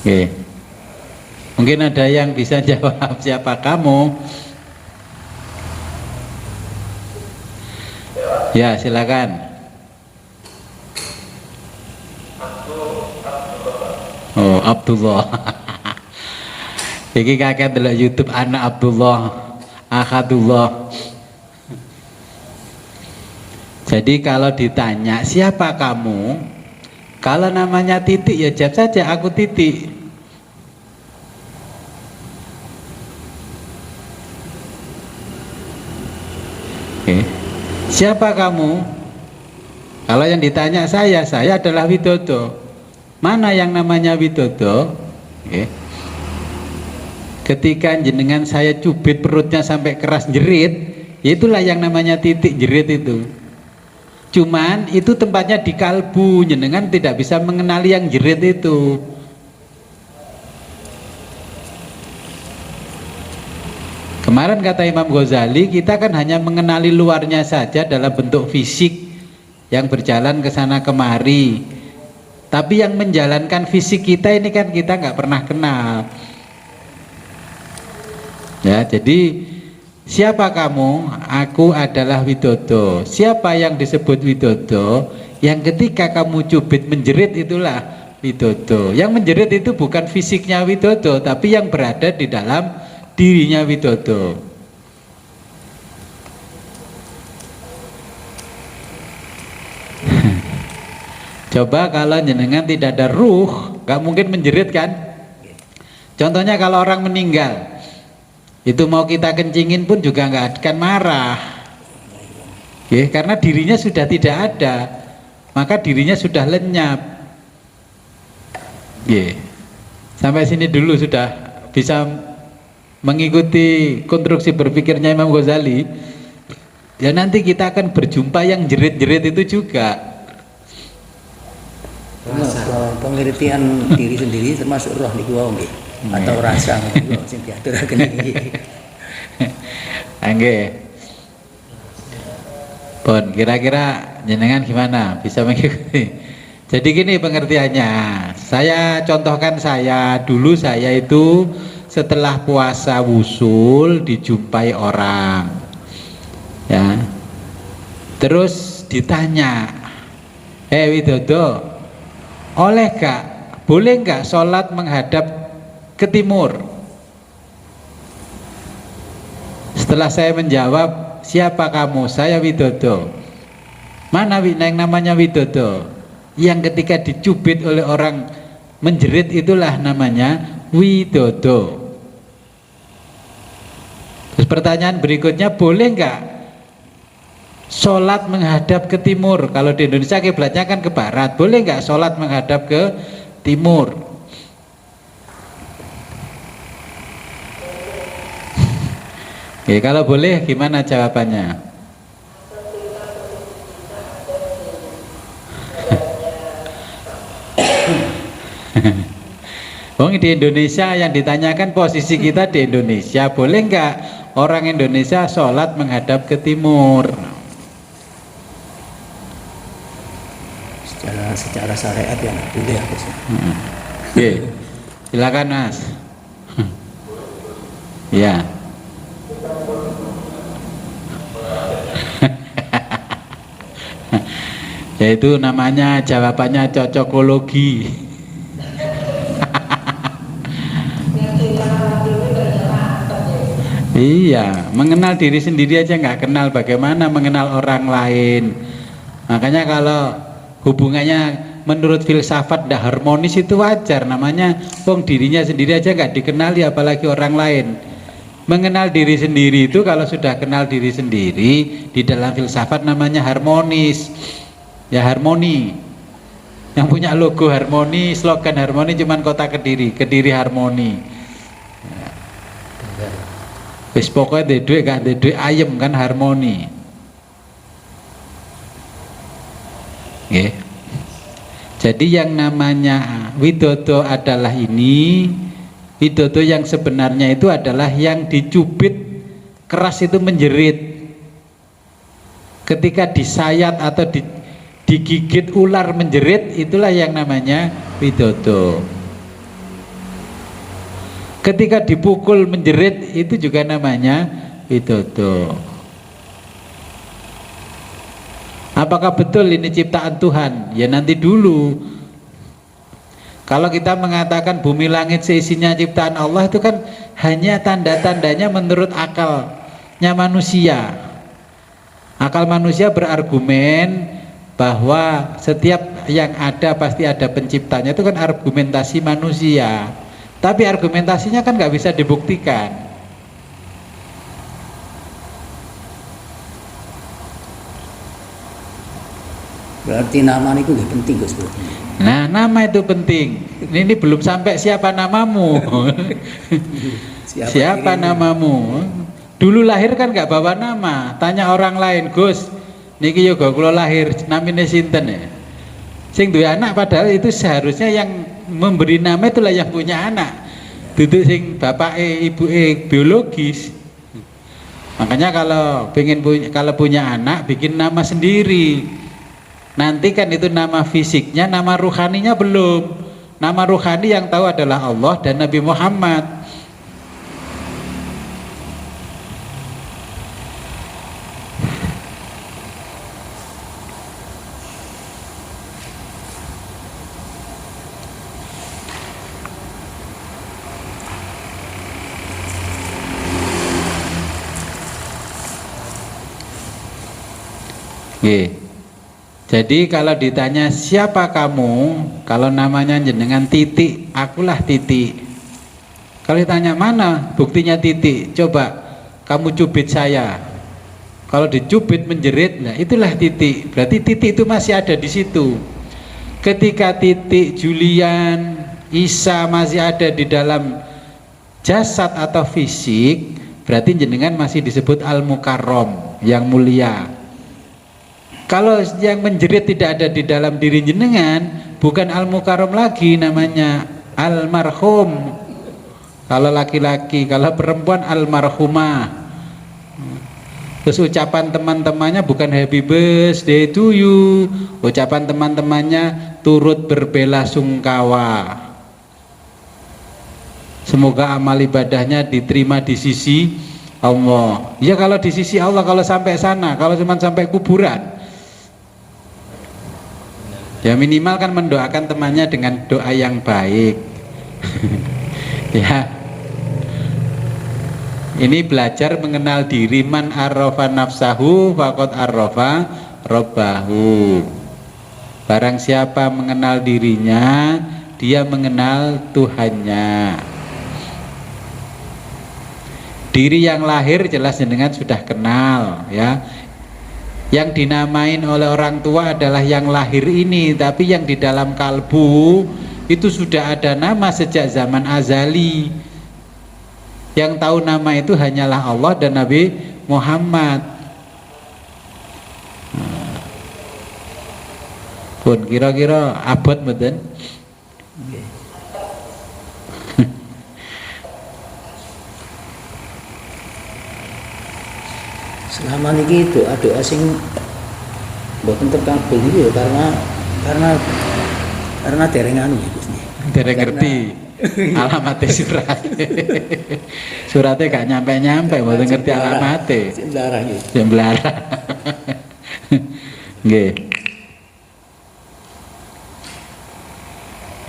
Oke. Mungkin ada yang bisa jawab siapa kamu? Ya, silakan. Oh, Abdullah. Iki kakek delok YouTube anak Abdullah, Ahadullah. Jadi kalau ditanya siapa kamu, kalau namanya Titik ya jawab saja aku Titik. Oke. Siapa kamu? Kalau yang ditanya saya adalah Widodo. Mana yang namanya Widodo? Oke. Ketika jenengan saya cubit perutnya sampai keras jerit, itulah yang namanya titik jerit itu. Cuman itu tempatnya di kalbu, jenengan tidak bisa mengenali yang jerit itu. Kemarin kata Imam Ghazali, kita kan hanya mengenali luarnya saja dalam bentuk fisik yang berjalan ke sana kemari. Tapi yang menjalankan fisik kita ini kan kita nggak pernah kenal. Ya, jadi siapa kamu? Aku adalah Widodo. Siapa yang disebut Widodo? Yang ketika kamu cubit menjerit itulah Widodo. Yang menjerit itu bukan fisiknya Widodo, tapi yang berada di dalam dirinya Widodo. Coba kalau jenengan tidak ada ruh, gak mungkin menjerit kan? Contohnya kalau orang meninggal, itu mau kita kencingin pun juga nggak akan marah, ya, karena dirinya sudah tidak ada, maka dirinya sudah lenyap. Ya. Sampai sini dulu sudah bisa mengikuti konstruksi berpikirnya Imam Ghazali, ya nanti kita akan berjumpa yang jerit-jerit itu juga.
Pengertian diri sendiri termasuk roh niku wae nggih, atau rasa niku sing diaturaken iki.
Nggih. Pun kira-kira jenengan gimana bisa mengikuti? Jadi gini pengertiannya. Saya contohkan, dulu saya itu setelah puasa wusul dijumpai orang. Ya. Terus ditanya, Widodo, boleh gak sholat menghadap ke timur? Setelah saya menjawab, siapa kamu? Saya Widodo. Mana yang namanya Widodo? Yang ketika dicubit oleh orang menjerit itulah namanya Widodo. Terus pertanyaan berikutnya, boleh nggak sholat menghadap ke timur? Kalau di Indonesia kiblatnya kan ke barat, boleh nggak sholat menghadap ke timur? Oke, kalau boleh gimana jawabannya? Wong di Indonesia yang ditanyakan posisi kita di Indonesia, boleh nggak orang Indonesia sholat menghadap ke timur?
Secara syariat ya boleh aku sih.
Oke, silakan Mas. Ya. Yaitu namanya jawabannya cocokologi. Iya, mengenal diri sendiri aja nggak kenal, bagaimana mengenal orang lain. Makanya kalau hubungannya menurut filsafat dah harmonis itu wajar, namanya wong dirinya sendiri aja nggak dikenali apalagi orang lain. Mengenal diri sendiri itu kalau sudah kenal diri sendiri di dalam filsafat namanya harmonis. Ya harmoni. Yang punya logo harmoni, slogan harmoni cuman kota Kediri harmoni. Wis pokoknya duit gak duit ayem kan harmoni. Okay. Jadi yang namanya Widodo adalah ini, Widodo yang sebenarnya itu adalah yang dicubit keras itu menjerit. Ketika disayat atau digigit ular menjerit, itulah yang namanya Widodo. Ketika dipukul menjerit, itu juga namanya Widodo. Apakah betul ini ciptaan Tuhan? Ya nanti dulu. Kalau kita mengatakan bumi langit seisinya ciptaan Allah, itu kan hanya tanda-tandanya menurut akalnya manusia. Akal manusia berargumen bahwa setiap yang ada pasti ada penciptanya, itu kan argumentasi manusia. Tapi argumentasinya kan nggak bisa dibuktikan.
Berarti nama itu lebih penting Gus.
Nah, nama itu penting. Ini belum sampai siapa namamu. Siapa namamu? Dulu lahir kan nggak bawa nama. Tanya orang lain, Gus, niki yoga kula lahir, namine sinten ya? Sing duwe anak padahal itu seharusnya yang memberi nama itulah yang punya anak, duduk sing bapak ibu biologis. Makanya kalau punya anak bikin nama sendiri. Nanti kan itu nama fisiknya, nama ruhaninya belum. Nama ruhani yang tahu adalah Allah dan Nabi Muhammad. Jadi kalau ditanya siapa kamu, kalau namanya jenengan Titik, akulah Titik. Kalau ditanya mana buktinya Titik, coba kamu cubit saya. Kalau dicubit menjerit, nah itulah Titik. Berarti Titik itu masih ada di situ. Ketika Titik, Julian, Isa masih ada di dalam jasad atau fisik, berarti jenengan masih disebut al-mukarram, yang mulia. Kalau yang menjerit tidak ada di dalam diri jenengan, bukan al-mukarram lagi, namanya almarhum. Kalau laki-laki, kalau perempuan almarhumah. Terus ucapan teman-temannya bukan happy birthday to you, ucapan teman-temannya turut berbelasungkawa, semoga amal ibadahnya diterima di sisi Allah. Ya kalau di sisi Allah, kalau sampai sana, kalau cuma sampai kuburan, ya minimal kan mendoakan temannya dengan doa yang baik. Ya, ini belajar mengenal diri. Man arrafa nafsahu faqad arrafa rabbahu. Barang siapa mengenal dirinya, dia mengenal Tuhannya. Diri yang lahir jelas jenengan sudah kenal, ya. Yang dinamain oleh orang tua adalah yang lahir ini, tapi yang di dalam kalbu itu sudah ada nama sejak zaman azali. Yang tahu nama itu hanyalah Allah dan Nabi Muhammad. Pun kira-kira abot mboten?
Selama niki doa sing mboten terkabul niki ya karena dereng anu ya Gus.
Dereng ngerti alamatnya suratnya gak nyampe mboten ngerti alamatnya.
Sembarang iki.
Sembarang. Nggih.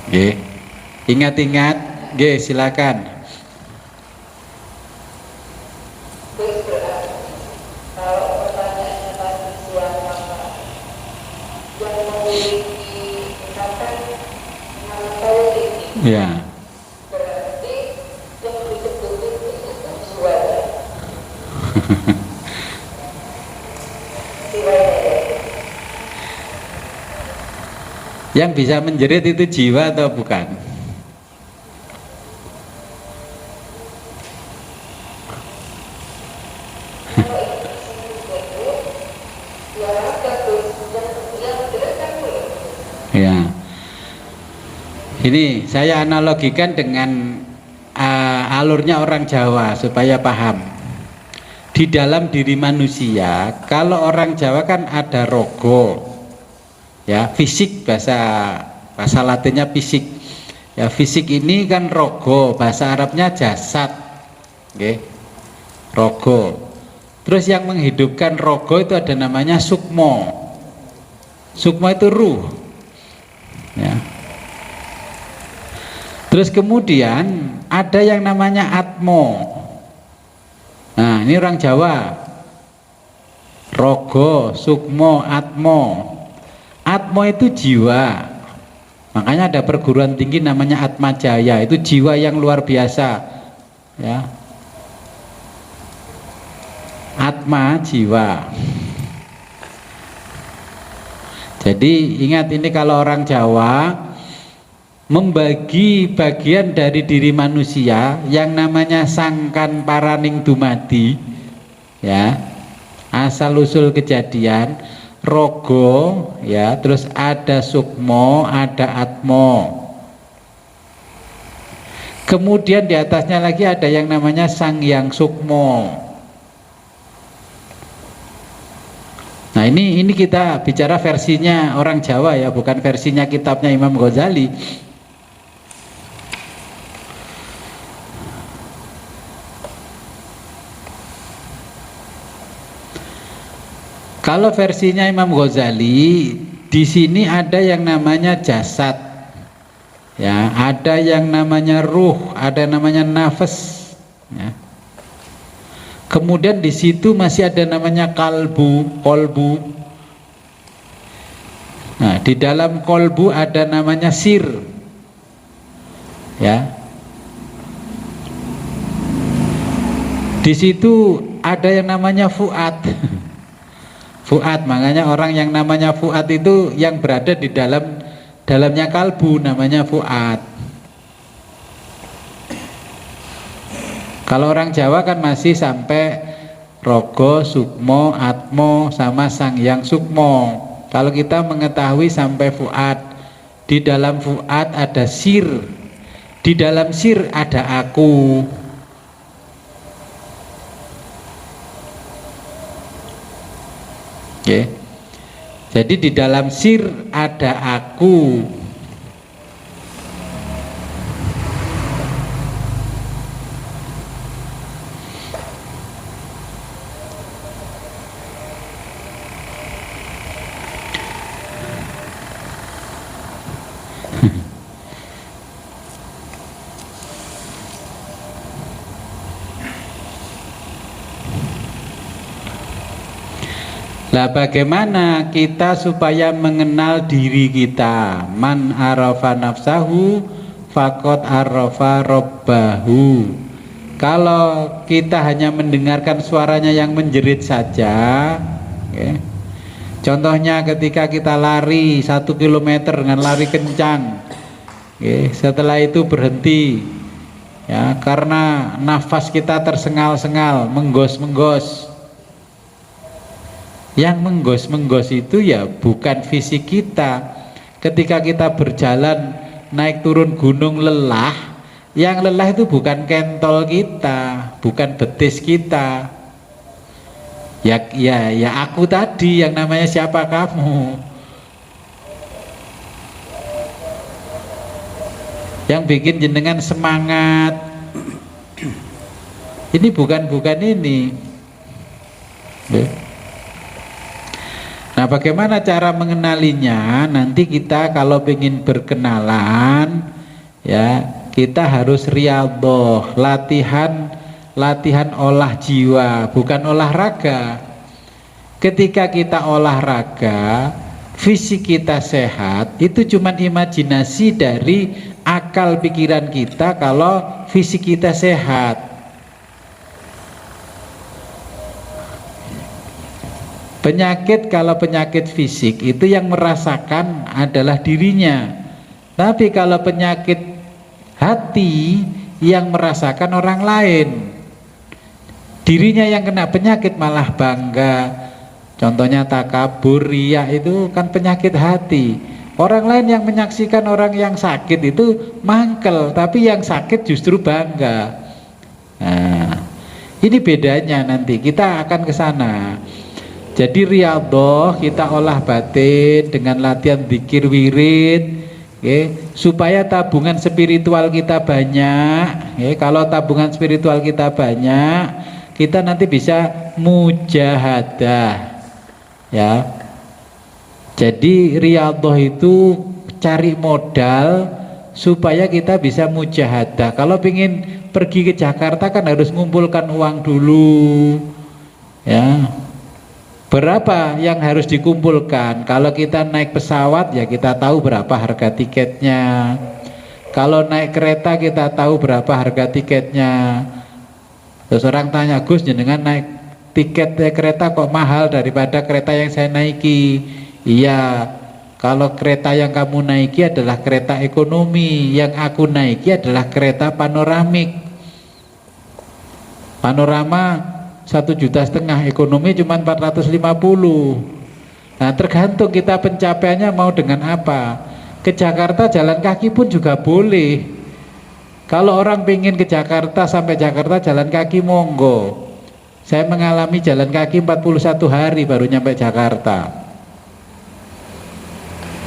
Nggih. Ingat-ingat, nggih silakan. Ya. Yang bisa menjerit itu jiwa atau bukan? Ya. Ini saya analogikan dengan alurnya orang Jawa supaya paham. Di dalam diri manusia, kalau orang Jawa kan ada rogo, ya fisik, bahasa Latinnya fisik. Ya fisik ini kan rogo, bahasa Arabnya jasad, okay. Rogo. Terus yang menghidupkan rogo itu ada namanya sukmo. Sukmo itu ruh, ya. Terus kemudian ada yang namanya atmo. Nah ini orang Jawa. Rogo, sukmo, atmo. Atmo itu jiwa. Makanya ada perguruan tinggi namanya Atma Jaya. Itu jiwa yang luar biasa, ya. Atma jiwa. Jadi ingat ini kalau orang Jawa membagi bagian dari diri manusia yang namanya sangkan paraning dumadi, ya, asal usul kejadian, rogo, ya, terus ada sukmo, ada atmo, kemudian di atasnya lagi ada yang namanya sang yang sukmo. Nah ini kita bicara versinya orang Jawa ya, bukan versinya kitabnya Imam Ghazali. Kalau versinya Imam Ghazali, di sini ada yang namanya jasad, ya, ada yang namanya ruh, ada namanya nafas, ya. Kemudian di situ masih ada namanya kolbu. Nah, di dalam kolbu ada namanya sir, ya. Di situ ada yang namanya fuad. Fuad, makanya orang yang namanya fuad itu yang berada di dalamnya kalbu namanya fuad. Kalau orang Jawa kan masih sampai rogo, sukmo, atmo, sama sang yang sukmo. Kalau kita mengetahui sampai fuad, di dalam fuad ada sir, di dalam sir ada aku. Oke. Jadi di dalam sir ada aku. Lah bagaimana kita supaya mengenal diri kita? Man arafa nafsahu faqad arafa rabbahu. Kalau kita hanya mendengarkan suaranya yang menjerit saja, okay. Contohnya ketika kita lari 1 kilometer dengan lari kencang, okay. Setelah itu berhenti, ya, karena nafas kita tersengal-sengal, menggos-menggos. Yang menggos-menggos itu ya bukan fisik kita. Ketika kita berjalan naik turun gunung lelah, yang lelah itu bukan kentol kita, bukan betis kita. Ya aku tadi, yang namanya siapa kamu. Yang bikin jenengan semangat. Ini bukan ini. Nah, bagaimana cara mengenalinya? Nanti kita kalau ingin berkenalan, ya kita harus riyadhah, latihan olah jiwa, bukan olahraga. Ketika kita olahraga, fisik kita sehat, itu cuma imajinasi dari akal pikiran kita kalau fisik kita sehat. Penyakit, kalau penyakit fisik itu yang merasakan adalah dirinya. Tapi kalau penyakit hati yang merasakan orang lain. Dirinya yang kena penyakit malah bangga. Contohnya takabur, riya, itu kan penyakit hati. Orang lain yang menyaksikan orang yang sakit itu mangkel, tapi yang sakit justru bangga. Nah, ini bedanya, nanti kita akan ke sana. Jadi riyadhah, kita olah batin dengan latihan zikir wirid, supaya tabungan spiritual kita banyak. Kalau tabungan spiritual kita banyak, kita nanti bisa mujahadah, ya. Jadi riyadhah itu cari modal supaya kita bisa mujahadah. Kalau ingin pergi ke Jakarta kan harus mengumpulkan uang dulu, ya. Berapa yang harus dikumpulkan? Kalau kita naik pesawat ya kita tahu berapa harga tiketnya. Kalau naik kereta kita tahu berapa harga tiketnya. Terus orang tanya, Gus, jenengan naik tiket kereta kok mahal daripada kereta yang saya naiki? Iya, kalau kereta yang kamu naiki adalah kereta ekonomi, yang aku naiki adalah kereta panoramik. Panorama 1,5 juta, ekonomi cuma 450. Nah, tergantung kita pencapaiannya mau dengan apa. Ke Jakarta jalan kaki pun juga boleh. Kalau orang pengen ke Jakarta, sampai Jakarta jalan kaki, monggo. Saya mengalami jalan kaki 41 hari baru nyampe Jakarta.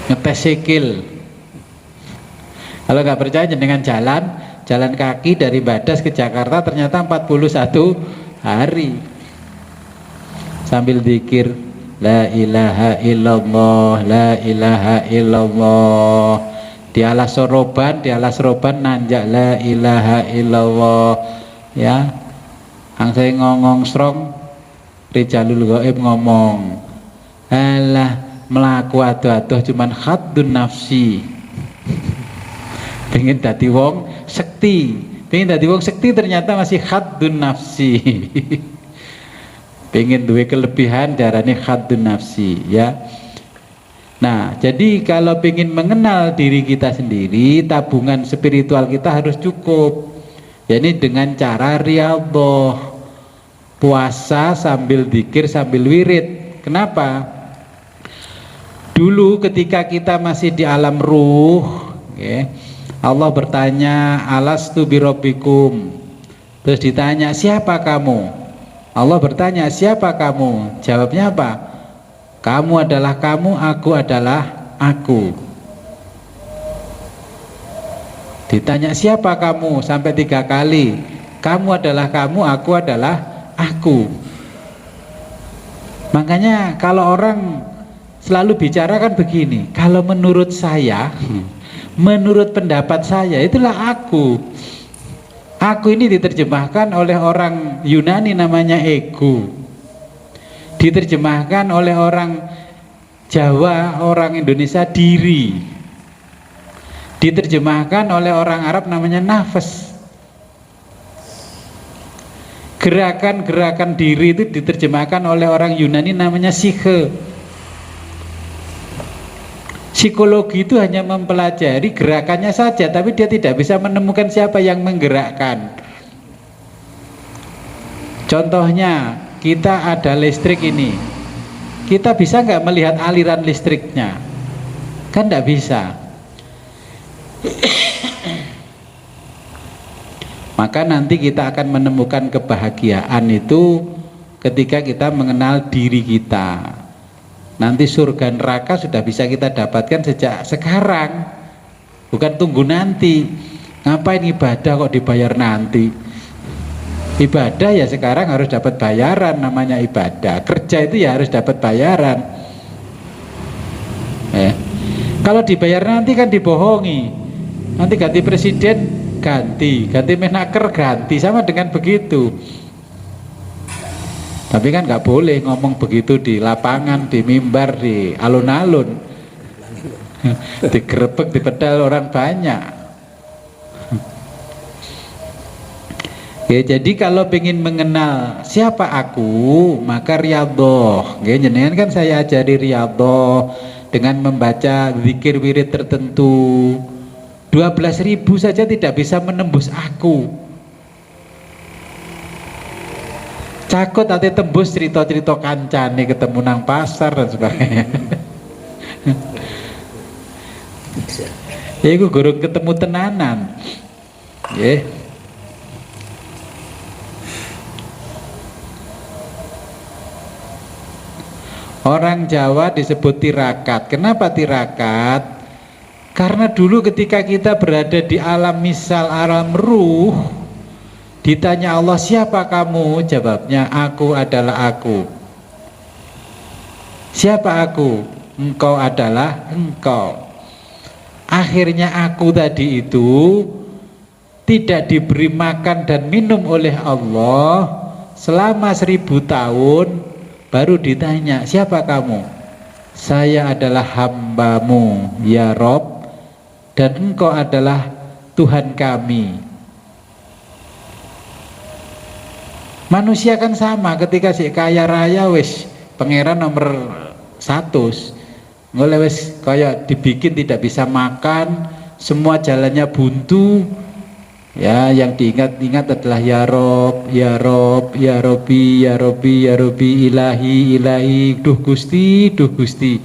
Ngetes sikil. Kalau nggak percaya dengan jalan kaki dari Badas ke Jakarta ternyata 41 hari sambil zikir la ilaha illallah, la ilaha illallah, di alas roban nanjak la ilaha illallah, ya. Saya ngomong strong, Rijalul Ghaib ngomong, alah melaku ado-ado cuman khaddun nafsi. Pengen dadi wong sekti, ternyata masih khaddun nafsi. Pengen duwe kelebihan darahnya khaddun nafsi, ya. Nah, jadi kalau pengen mengenal diri kita sendiri, tabungan spiritual kita harus cukup. Ya ini dengan cara riyadhah, puasa sambil dzikir sambil wirid. Kenapa? Dulu ketika kita masih di alam ruh, okay, Allah bertanya, alastu birabbikum. Terus ditanya, siapa kamu? Allah bertanya, siapa kamu? Jawabnya apa? Kamu adalah kamu, aku adalah aku. Ditanya, siapa kamu? Sampai 3 kali. Kamu adalah kamu, aku adalah aku. Makanya kalau orang selalu bicara kan begini, kalau menurut saya, menurut pendapat saya, itulah aku. Aku ini diterjemahkan oleh orang Yunani namanya ego, diterjemahkan oleh orang Jawa, orang Indonesia diri, diterjemahkan oleh orang Arab namanya nafas. Gerakan-gerakan diri itu diterjemahkan oleh orang Yunani namanya psyche. Psikologi itu hanya mempelajari gerakannya saja, tapi dia tidak bisa menemukan siapa yang menggerakkan. Contohnya, kita ada listrik ini, kita bisa nggak melihat aliran listriknya? Kan nggak bisa. Maka nanti kita akan menemukan kebahagiaan itu ketika kita mengenal diri kita. Nanti surga neraka sudah bisa kita dapatkan sejak sekarang, bukan tunggu nanti. Ngapain ibadah kok dibayar nanti? Ibadah ya sekarang harus dapat bayaran, namanya ibadah. Kerja itu ya harus dapat bayaran. Kalau dibayar nanti kan dibohongi. Nanti ganti presiden ganti menaker ganti, sama dengan begitu. Tapi kan nggak boleh ngomong begitu di lapangan, di mimbar, di alun-alun. Digerebek, dipedal orang banyak. Ya, jadi kalau ingin mengenal siapa aku, maka riyadhah. Ya, jenengan kan saya ajari riyadhah dengan membaca zikir wirid tertentu. 12.000 saja tidak bisa menembus aku. Cakut ate tembus cerita-cerita kancane ketemu nang pasar dan sebagainya. Ya iku gorong ketemu tenanan. Nggih. Orang Jawa disebut tirakat. Kenapa tirakat? Karena dulu ketika kita berada di alam misal, alam ruh, ditanya Allah, siapa kamu? Jawabnya, aku adalah aku. Siapa aku? Engkau adalah engkau. Akhirnya aku tadi itu tidak diberi makan dan minum oleh Allah selama 1000 tahun, baru ditanya, siapa kamu? Saya adalah hambamu, ya Rob, dan engkau adalah Tuhan kami. Manusia kan sama, ketika si kaya raya wis pangeran nomor 100, ngoleh wis kayak dibikin tidak bisa makan, semua jalannya buntu. Ya, yang diingat-ingat adalah ya Rob, ya Rob, ya Robi, ya Robi, ya Robi, ilahi, ilahi, duh Gusti, duh Gusti.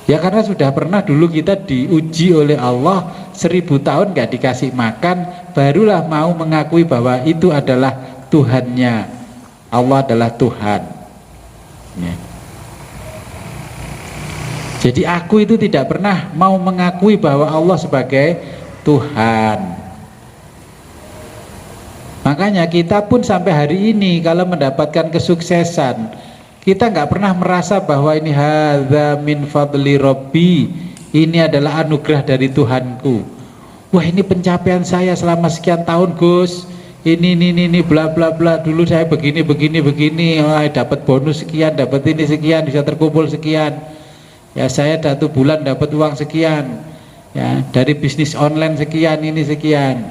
Ya karena sudah pernah dulu kita diuji oleh Allah 1000 tahun gak dikasih makan, barulah mau mengakui bahwa itu adalah Tuhannya. Allah adalah Tuhan. Ya. Jadi aku itu tidak pernah mau mengakui bahwa Allah sebagai Tuhan. Makanya kita pun sampai hari ini kalau mendapatkan kesuksesan, kita nggak pernah merasa bahwa ini hadza min fadli Rabbi, ini adalah anugerah dari Tuhanku. Wah, ini pencapaian saya selama sekian tahun, Gus. Ini bla bla bla. Dulu saya begini. Wah, dapat bonus sekian, dapat ini sekian, bisa terkumpul sekian. Ya, saya 1 bulan dapat uang sekian. Ya, dari bisnis online sekian, ini sekian.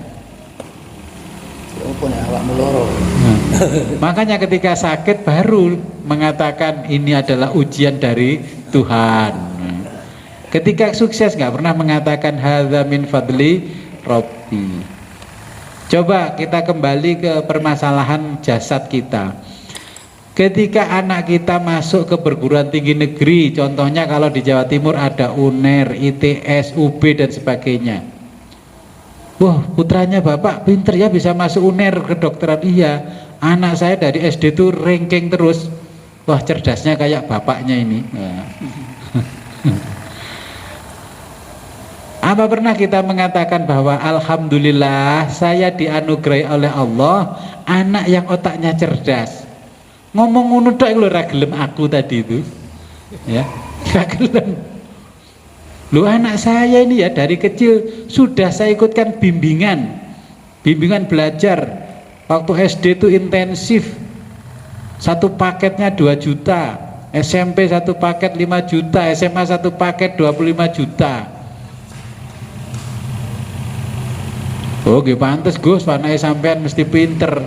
Makanya ketika sakit baru mengatakan ini adalah ujian dari Tuhan. Ketika sukses nggak pernah mengatakan hadza min fadli Rabbi. Coba kita kembali ke permasalahan jasad kita. Ketika anak kita masuk ke perguruan tinggi negeri, contohnya kalau di Jawa Timur ada UNER, ITS, UB dan sebagainya. Wah, putranya bapak pinter ya bisa masuk UNER kedokteran. Iya, anak saya dari SD tuh ranking terus. Wah, cerdasnya kayak bapaknya ini. Nah. Apa pernah kita mengatakan bahwa alhamdulillah saya dianugerahi oleh Allah anak yang otaknya cerdas? Ngomong ngono tok lho ra gelem aku tadi itu. Ya, ra gelem. Lu anak saya ini ya dari kecil sudah saya ikutkan bimbingan belajar. Waktu SD itu intensif. Satu paketnya 2 juta, SMP satu paket 5 juta, SMA satu paket 25 juta. Oh, nggih pantes Gus, anake sampean mesti pinter.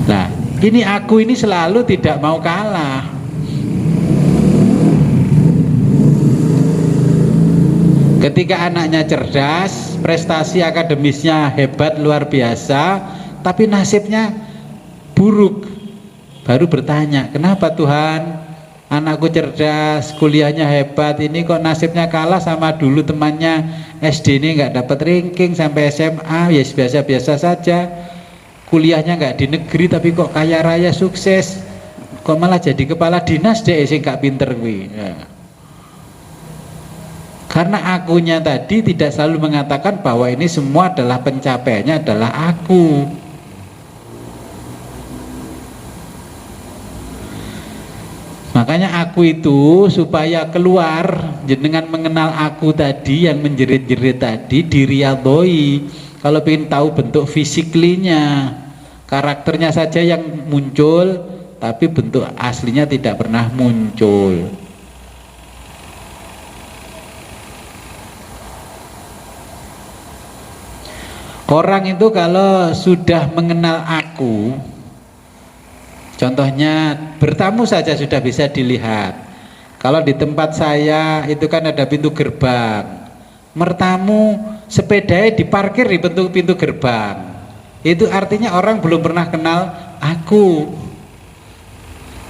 Nah, ini aku ini selalu tidak mau kalah. Ketika anaknya cerdas, prestasi akademisnya hebat luar biasa, tapi nasibnya buruk, baru bertanya, kenapa Tuhan? Anakku cerdas, kuliahnya hebat, ini kok nasibnya kalah sama dulu temannya SD ini nggak dapat ranking sampai SMA, ya biasa-biasa saja. Kuliahnya nggak di negeri tapi kok kaya raya sukses, kok malah jadi kepala dinas deh sing gak pinter kuwi. Ya. Karena akunya tadi tidak selalu mengatakan bahwa ini semua adalah pencapaiannya adalah aku. Makanya aku itu supaya keluar jenengan mengenal aku tadi yang menjerit-jerit tadi diriadoi. Kalau ingin tahu bentuk fisiklinya, karakternya saja yang muncul, tapi bentuk aslinya tidak pernah muncul. Orang itu kalau sudah mengenal aku, contohnya bertamu saja sudah bisa dilihat. Kalau di tempat saya itu kan ada pintu gerbang, mertamu sepedanya diparkir di pintu gerbang. Itu artinya orang belum pernah kenal aku.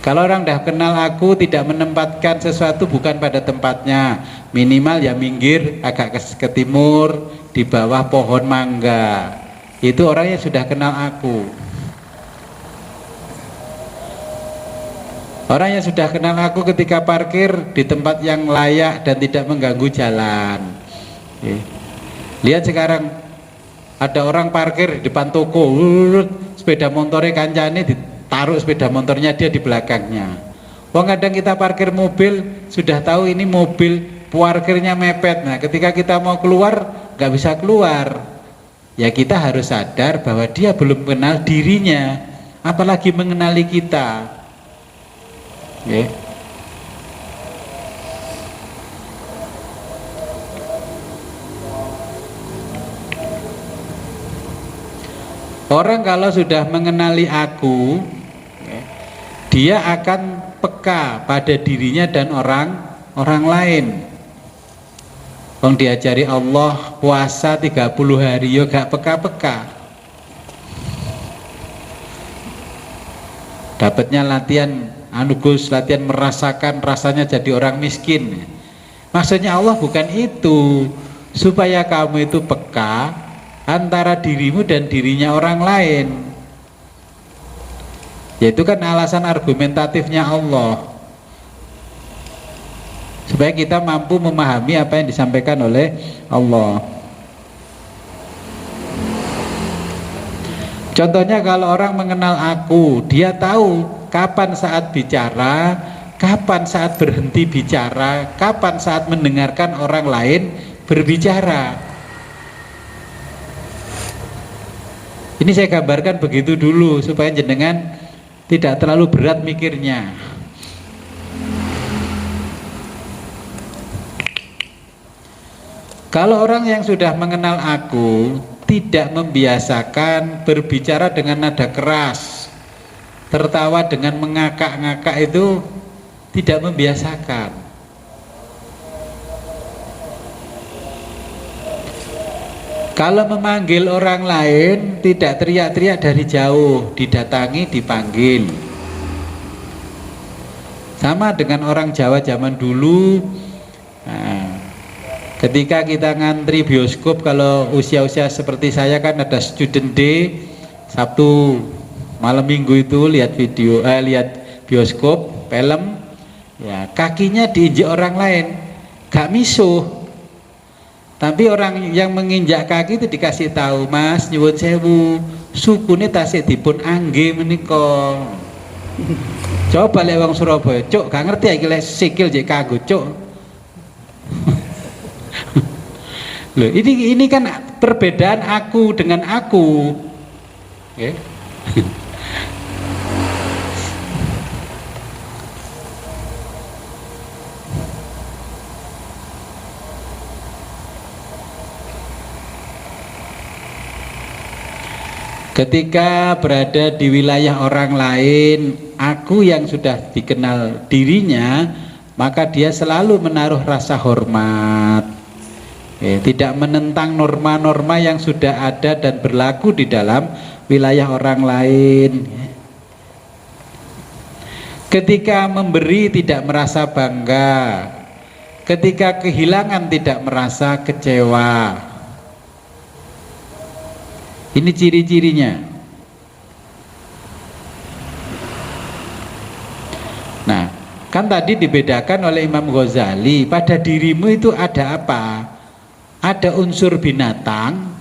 Kalau orang dah kenal aku, tidak menempatkan sesuatu bukan pada tempatnya, minimal ya minggir agak ke timur di bawah pohon mangga, itu orang yang sudah kenal aku. Orang yang sudah kenal aku ketika parkir di tempat yang layak dan tidak mengganggu jalan. Lihat sekarang ada orang parkir di depan toko, sepeda motornya kancane ditaruh sepeda motornya dia di belakangnya. Wong kadang kita parkir mobil sudah tahu ini mobil parkirnya mepet. Nah, ketika kita mau keluar nggak bisa keluar. Ya kita harus sadar bahwa dia belum kenal dirinya, apalagi mengenali kita. Okay. Orang kalau sudah mengenali aku, dia akan peka pada dirinya dan orang lain. Wong diajari Allah puasa 30 hari yo gak peka-peka. Dapatnya latihan Gus, latihan merasakan rasanya jadi orang miskin. Maksudnya Allah bukan itu, supaya kamu itu peka antara dirimu dan dirinya orang lain. Yaitu kan alasan argumentatifnya Allah, supaya kita mampu memahami apa yang disampaikan oleh Allah. Contohnya kalau orang mengenal aku, dia tahu kapan saat bicara, kapan saat berhenti bicara, kapan saat mendengarkan orang lain berbicara. Ini saya gambarkan begitu dulu supaya jenengan tidak terlalu berat mikirnya. Kalau orang yang sudah mengenal aku tidak membiasakan berbicara dengan nada keras, tertawa dengan mengakak-ngakak, itu tidak membiasakan. Kalau memanggil orang lain tidak teriak-teriak dari jauh, didatangi, dipanggil. Sama dengan orang Jawa zaman dulu. Nah, ketika kita ngantri bioskop, kalau usia-usia seperti saya kan ada student day, Sabtu malam minggu itu lihat video, lihat bioskop, film, ya kakinya diinjak orang lain, gak misuh. Tapi orang yang menginjak kaki itu dikasih tahu, Mas nyuwun sewu, sukune tasik dipun angge menika. Coba lek wong Surabaya, cuk gak ngerti iki lek sikil jek kanggo cuk. Loh, ini kan perbedaan aku dengan aku. Okay. Ketika berada di wilayah orang lain, aku yang sudah dikenal dirinya, maka dia selalu menaruh rasa hormat, tidak menentang norma-norma yang sudah ada dan berlaku di dalam wilayah orang lain. Ketika memberi tidak merasa bangga, ketika kehilangan tidak merasa kecewa. Ini ciri-cirinya. Nah, kan tadi dibedakan oleh Imam Ghazali, pada dirimu itu ada apa? Ada unsur binatang,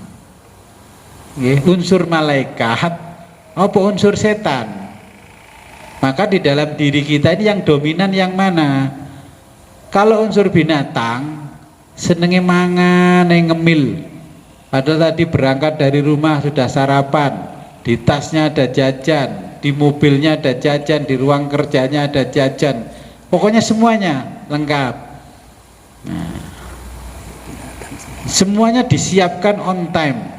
unsur malaikat, apa unsur setan. Maka di dalam diri kita ini yang dominan yang mana? Kalau unsur binatang, senenge mangan, ngemil. Padahal tadi berangkat dari rumah sudah sarapan, di tasnya ada jajan, di mobilnya ada jajan, di ruang kerjanya ada jajan, pokoknya semuanya lengkap. Nah, semuanya disiapkan on time.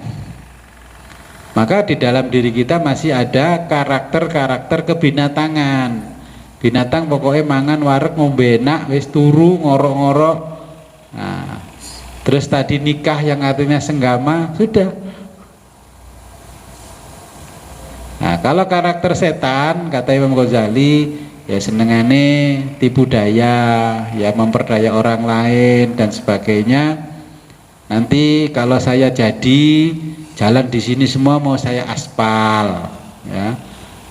Maka di dalam diri kita masih ada karakter-karakter kebinatangan. Binatang pokoknya mangan wareg ngombe enak, wis turu ngorok-ngorok. Nah, terus tadi nikah yang artinya senggama, sudah. Nah, kalau karakter setan, kata Imam Ghazali, ya senengane tipu daya, ya memperdaya orang lain dan sebagainya. Nanti kalau saya jadi jalan di sini semua mau saya aspal, ya.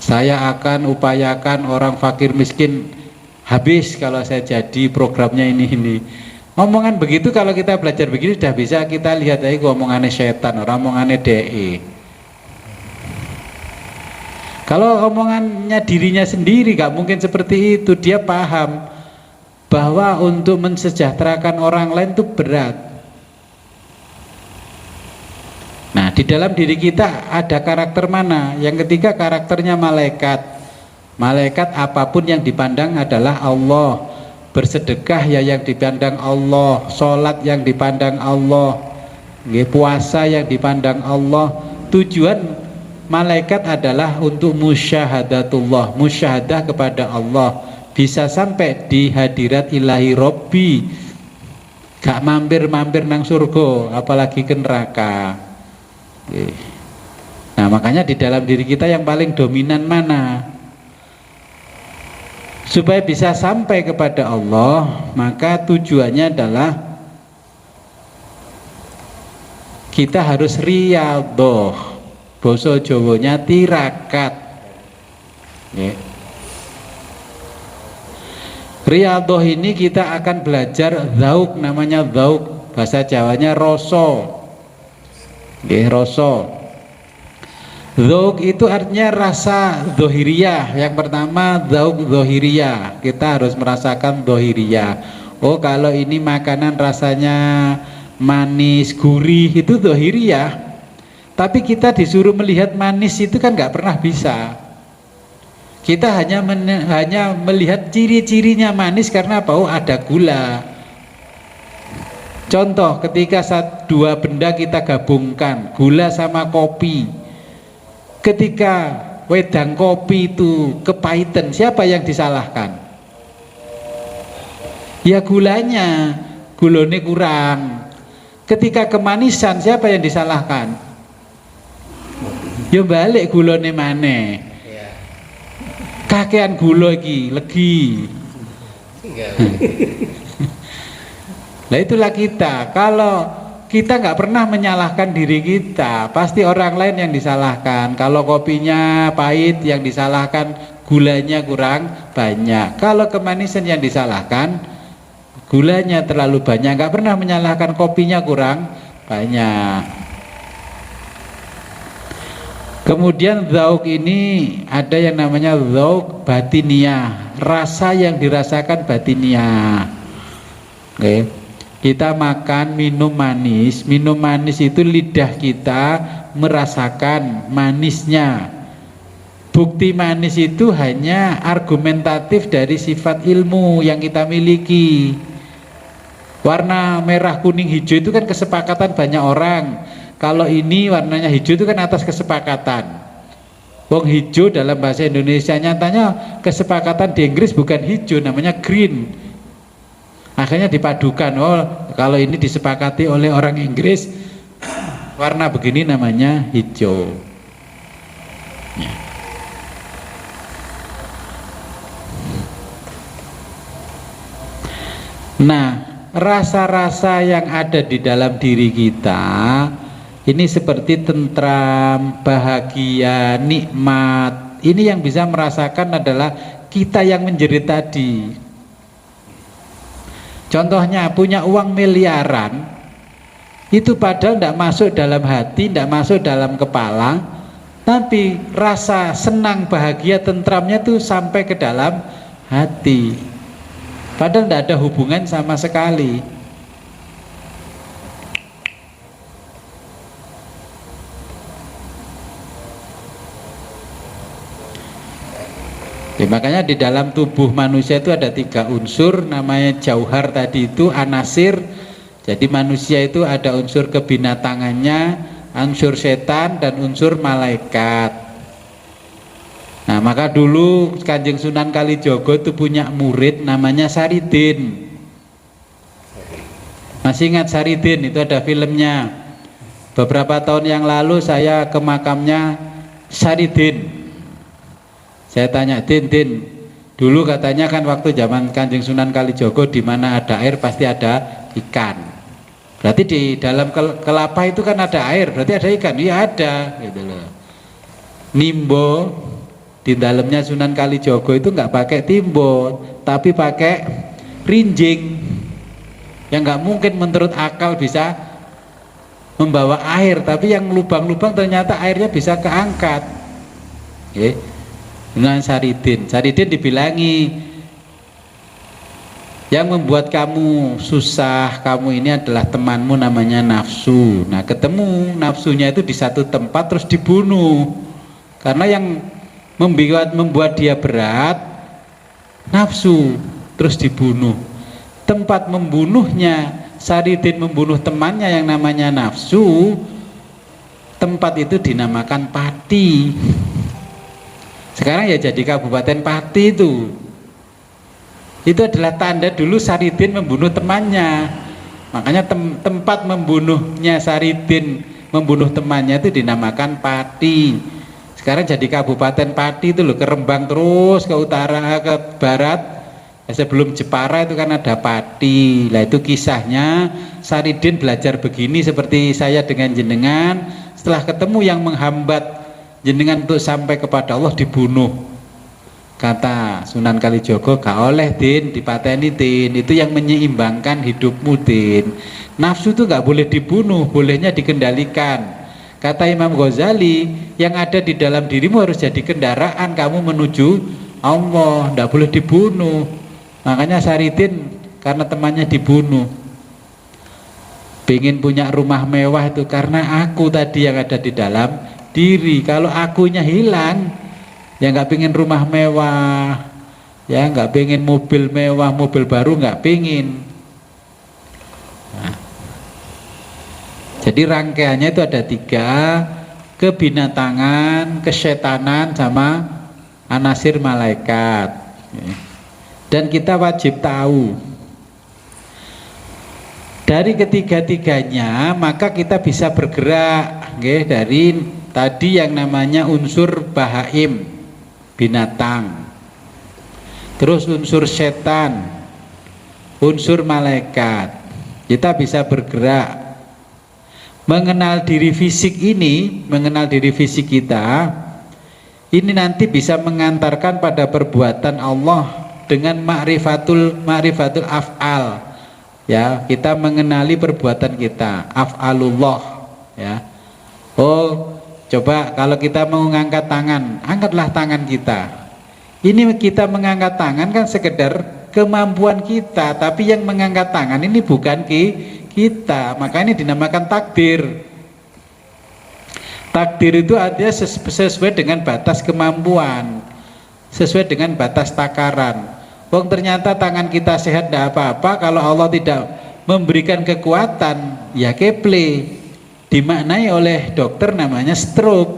Saya akan upayakan orang fakir miskin habis kalau saya jadi programnya ini. Omongan begitu kalau kita belajar begini sudah bisa kita lihat aja omongannya setan, orang omongannya DE. Kalau omongannya dirinya sendiri gak mungkin seperti itu. Dia paham bahwa untuk mensejahterakan orang lain itu berat. Nah, di dalam diri kita ada karakter mana? Yang ketiga karakternya malaikat. Malaikat apapun yang dipandang adalah Allah. Bersedekah ya yang dipandang Allah, sholat yang dipandang Allah, puasa yang dipandang Allah. Tujuan malaikat adalah untuk musyahadatullah, musyahadah kepada Allah, bisa sampai di hadirat ilahi Robbi, gak mampir-mampir nang surga apalagi ke neraka. Nah, makanya di dalam diri kita yang paling dominan mana? Supaya bisa sampai kepada Allah, maka tujuannya adalah kita harus riyadhah, basa Jawanya tirakat. Riyadhah ini kita akan belajar dzauk, namanya dzauk, bahasa Jawanya rasa. Rasa. Dzauk itu artinya rasa dzahiriyah. Yang pertama dzauk dzahiriyah, kita harus merasakan dzahiriyah. Oh, kalau ini makanan rasanya manis, gurih, itu dzahiriyah. Tapi kita disuruh melihat manis itu kan nggak pernah bisa. Kita hanya melihat ciri-cirinya manis karena apa? Oh, ada gula. Contoh, ketika dua benda kita gabungkan, gula sama kopi. Ketika wedang kopi itu kepahitan, siapa yang disalahkan? Ya gulanya, gulanya kurang. Ketika kemanisan, siapa yang disalahkan? Yo balik gulone maneh.
Ya.
Kakean gula iki, legi. Nah itulah kita. Kalau kita nggak pernah menyalahkan diri kita, pasti orang lain yang disalahkan. Kalau kopinya pahit, yang disalahkan gulanya kurang banyak. Kalau kemanisan yang disalahkan gulanya terlalu banyak. Nggak pernah menyalahkan kopinya kurang banyak. Kemudian zauk ini ada yang namanya zauk batiniah, rasa yang dirasakan batiniah. Oke. Kita makan minum manis itu lidah kita merasakan manisnya. Bukti manis itu hanya argumentatif dari sifat ilmu yang kita miliki. Warna merah, kuning, hijau itu kan kesepakatan banyak orang. Kalau ini warnanya hijau itu kan atas kesepakatan. Wong hijau dalam bahasa Indonesia, nyatanya kesepakatan di Inggris bukan hijau, namanya green. Akhirnya dipadukan, oh kalau ini disepakati oleh orang Inggris, warna begini namanya hijau. Ya. Nah, rasa-rasa yang ada di dalam diri kita ini seperti tentram, bahagia, nikmat. Ini yang bisa merasakan adalah kita yang menjerit tadi. Contohnya punya uang miliaran, itu padahal tidak masuk dalam hati, tidak masuk dalam kepala, tapi rasa senang, bahagia, tentramnya itu sampai ke dalam hati. Padahal tidak ada hubungan sama sekali. Ya, makanya di dalam tubuh manusia itu ada 3 unsur, namanya jauhar tadi itu, anasir. Jadi manusia itu ada unsur kebinatangannya, unsur setan dan unsur malaikat. Nah maka dulu Kanjeng Sunan Kalijogo itu punya murid namanya Saridin. Masih ingat Saridin? Itu ada filmnya. Beberapa tahun yang lalu saya ke makamnya Saridin. Saya tanya, Din, dulu katanya kan waktu zaman Kanjeng Sunan Kalijogo di mana ada air pasti ada ikan. Berarti di dalam kelapa itu kan ada air, berarti ada ikan. Iya ada, gitu loh. Nimbo di dalamnya Sunan Kalijogo itu nggak pakai timbo, tapi pakai rinjing. Yang nggak mungkin menurut akal bisa membawa air, tapi yang lubang-lubang ternyata airnya bisa keangkat. Okay. Dengan Saridin dibilangi, yang membuat kamu susah, kamu ini adalah temanmu namanya nafsu. Nah ketemu nafsunya itu di satu tempat terus dibunuh, karena yang membuat dia berat nafsu, terus dibunuh. Tempat membunuhnya, Saridin membunuh temannya yang namanya nafsu, tempat itu dinamakan Pati. Sekarang ya jadi Kabupaten Pati itu. Itu adalah tanda dulu Saridin membunuh temannya. Makanya tempat membunuhnya Saridin, membunuh temannya itu dinamakan Pati. Sekarang jadi Kabupaten Pati itu loh, ke Rembang terus ke utara, ke barat. Sebelum Jepara itu kan ada Pati. Lah itu kisahnya Saridin belajar begini seperti saya dengan jenengan. Setelah ketemu yang menghambat jenengan untuk sampai kepada Allah, dibunuh. Kata Sunan Kalijogo, gak oleh Din, dipateni Din, itu yang menyeimbangkan hidupmu Din. Nafsu itu gak boleh dibunuh, bolehnya dikendalikan. Kata Imam Ghazali, yang ada di dalam dirimu harus jadi kendaraan kamu menuju Allah, gak boleh dibunuh. Makanya Saridin karena temannya dibunuh. Pengen punya rumah mewah itu karena aku tadi yang ada di dalam diri. Kalau akunya hilang, ya nggak pengen rumah mewah, ya nggak pengen mobil mewah, mobil baru nggak pengen. Nah, jadi rangkaiannya itu ada 3, kebinatangan, kesetanan, sama anasir malaikat. Dan kita wajib tahu Dari ketiga-tiganya maka kita bisa bergerak, okay, dari tadi yang namanya unsur bahaim, binatang, terus unsur setan, unsur malaikat. Kita bisa bergerak mengenal diri fisik ini, mengenal diri fisik kita. Ini nanti bisa mengantarkan pada perbuatan Allah dengan ma'rifatul af'al. Ya, kita mengenali perbuatan kita, af'alullah, ya. Oh, coba kalau kita mau mengangkat tangan, angkatlah tangan kita. Ini kita mengangkat tangan kan sekedar kemampuan kita, tapi yang mengangkat tangan ini bukan kita, makanya dinamakan takdir. Takdir itu ada sesuai dengan batas kemampuan, sesuai dengan batas takaran. Wong ternyata tangan kita sehat tidak apa-apa, kalau Allah tidak memberikan kekuatan, ya keple, dimaknai oleh dokter namanya stroke.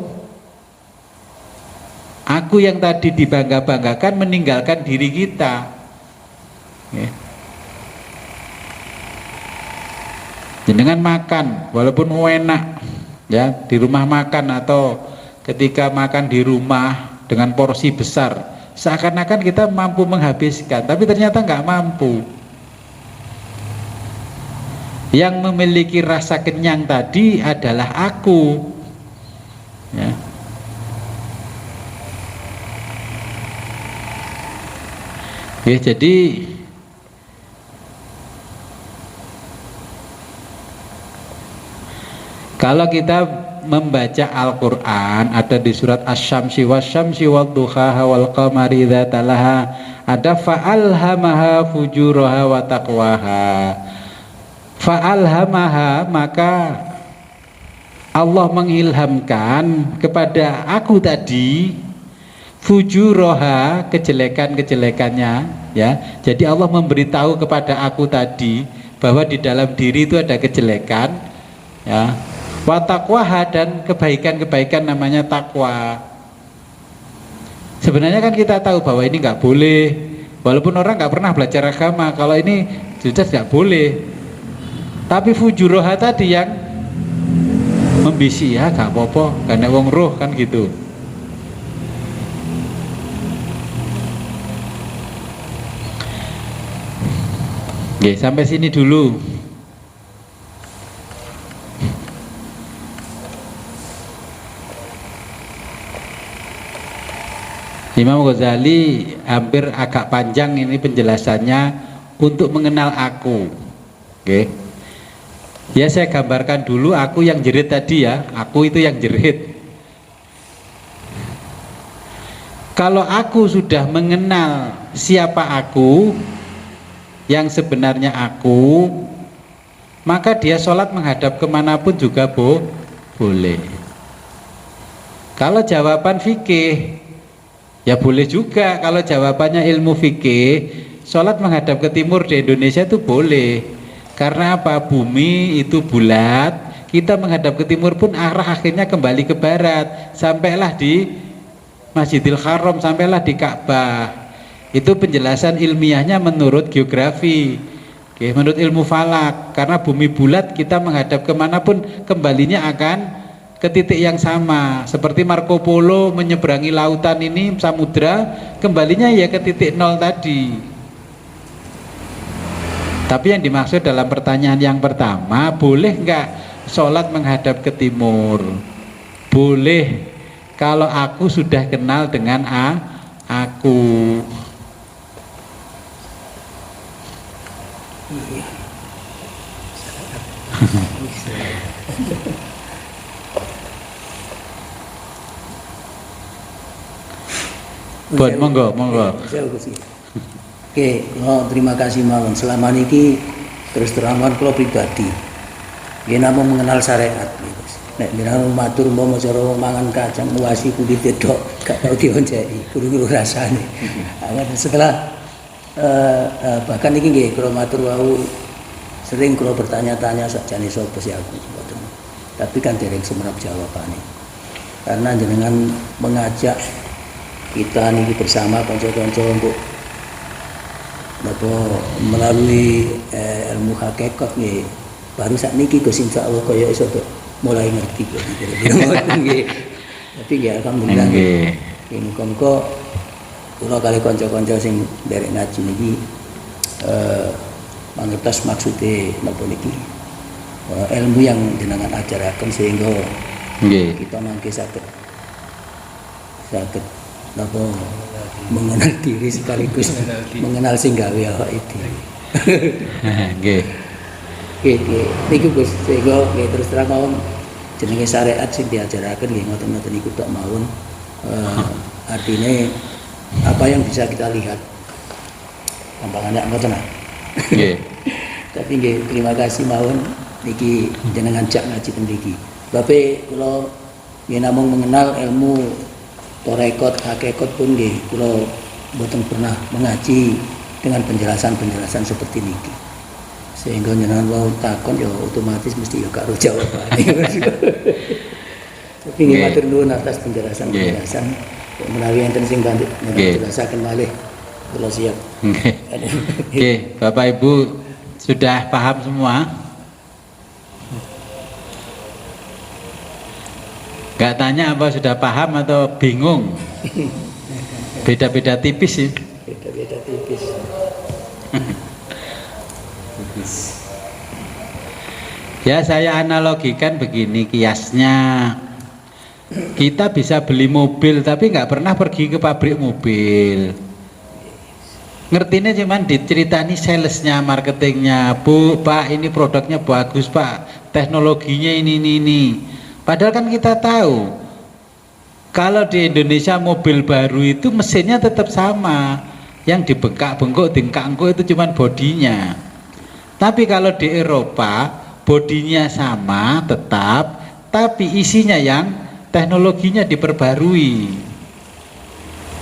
Aku yang tadi dibangga-banggakan meninggalkan diri kita, ya. Dengan makan walaupun enak, ya, di rumah makan atau ketika makan di rumah dengan porsi besar, seakan-akan kita mampu menghabiskan, tapi ternyata nggak mampu. Yang memiliki rasa kenyang tadi adalah aku, ya. Ya, jadi kalau kita membaca Al-Quran, ada di surat Asy-Syamsi wasyamsi wadduhaha wal qamari idza talaha, ada fa'alhamaha fujuraha wa taqwaha. Fa'alhamaha, maka Allah mengilhamkan kepada aku tadi fujuraha, kejelekan-kejelekannya, ya. Jadi Allah memberitahu kepada aku tadi bahwa di dalam diri itu ada kejelekan, ya. Wa taqwaha, dan kebaikan-kebaikan namanya takwa. Sebenarnya kan kita tahu bahwa ini nggak boleh, walaupun orang nggak pernah belajar agama, kalau ini sudah nggak boleh. Tapi fujuroha tadi yang membisi, ya nggak apa-apa, karena wong roh kan gitu. Oke, sampai sini dulu. Imam Ghazali hampir agak panjang ini penjelasannya untuk mengenal aku. Oke. Ya, saya gambarkan dulu aku yang jerit tadi, ya. Aku itu yang jerit. Kalau aku sudah mengenal siapa aku, yang sebenarnya aku, maka dia sholat menghadap kemanapun juga boleh. Kalau jawaban fikih, ya boleh juga. Kalau jawabannya ilmu fikih, sholat menghadap ke timur di Indonesia itu boleh. Karena apa? Bumi itu bulat, kita menghadap ke timur pun arah akhirnya kembali ke barat, sampailah di Masjidil Haram, sampailah di Ka'bah. Itu penjelasan ilmiahnya menurut geografi. Oke, menurut ilmu falak, karena bumi bulat, kita menghadap kemanapun kembalinya akan ke titik yang sama. Seperti Marco Polo menyeberangi lautan ini, samudra, kembalinya ya ke titik nol tadi. Tapi yang dimaksud dalam pertanyaan yang pertama, boleh nggak sholat menghadap ke timur? Boleh, kalau aku sudah kenal dengan aku. Buat monggo.
Oke, terima kasih mawon. Selama ini terus terang kalau pribadi, dia namun mengenal syariat. Nek jenengan matur umpama cara mangan kacang wasi kulit dedok, gak tau dionceki, guru-guru rasane. Setelah bahkan iki nggih kula matur wau sering kula bertanya-tanya sakjane sapa sih aku. Tapi kan dereng sumerep jawabane. Karena jenengan mengajak kita niki bersama kanca-kanca untuk melalui ilmu hakikat nih baru saat niki Gus insyaallah kaya iso mulai ngerti kok nggih. Tapi ya alhamdulillah nggih. Muga-muga kula kali kanca-kanca sing derek ngaji niki mangertos maksude napa niki. Ilmu yang jenengan ajaraken sehingga kita mangke saged napa mengenal diri sekaligus mengenal sing gawe awake dhewe.
Nggih.
Nggih, niku Gus, sehingga nggih terus terang mawon jenenge syariat sing diajaraken nggih ngoten-ngoten niku tok mawon. Artinya apa yang bisa kita lihat. Gampangannya ngoten.
Nggih.
Tapi nggih terima kasih mawon niki jenengan jak ngaji teng mriki. Bapak kula nggih namung mengenal ilmu torekot hakikat pun nggih kula mboten pernah mengaji dengan penjelasan-penjelasan seperti niki. Sehingga jenengan wau takon ya otomatis mesti ya karo jawabane. Tapi nggih matur nuwun atas penjelasan-penjelasan. Menawi enten sing kanthi jelasaken malih kula siap.
Nggih, Bapak Ibu sudah paham semua? Gak tanya apa sudah paham atau bingung? Beda-beda tipis sih.
Beda-beda tipis.
Ya saya analogikan begini kiasnya. Kita bisa beli mobil tapi nggak pernah pergi ke pabrik mobil. Ngertinya cuman diceritani salesnya, marketingnya. Bu, Pak ini produknya bagus Pak, teknologinya ini. Padahal kan kita tahu kalau di Indonesia mobil baru itu mesinnya tetap sama, yang dibengkak-bengkok, dingkak-engkok itu cuman bodinya. Tapi kalau di Eropa bodinya sama tetap, tapi isinya yang teknologinya diperbarui.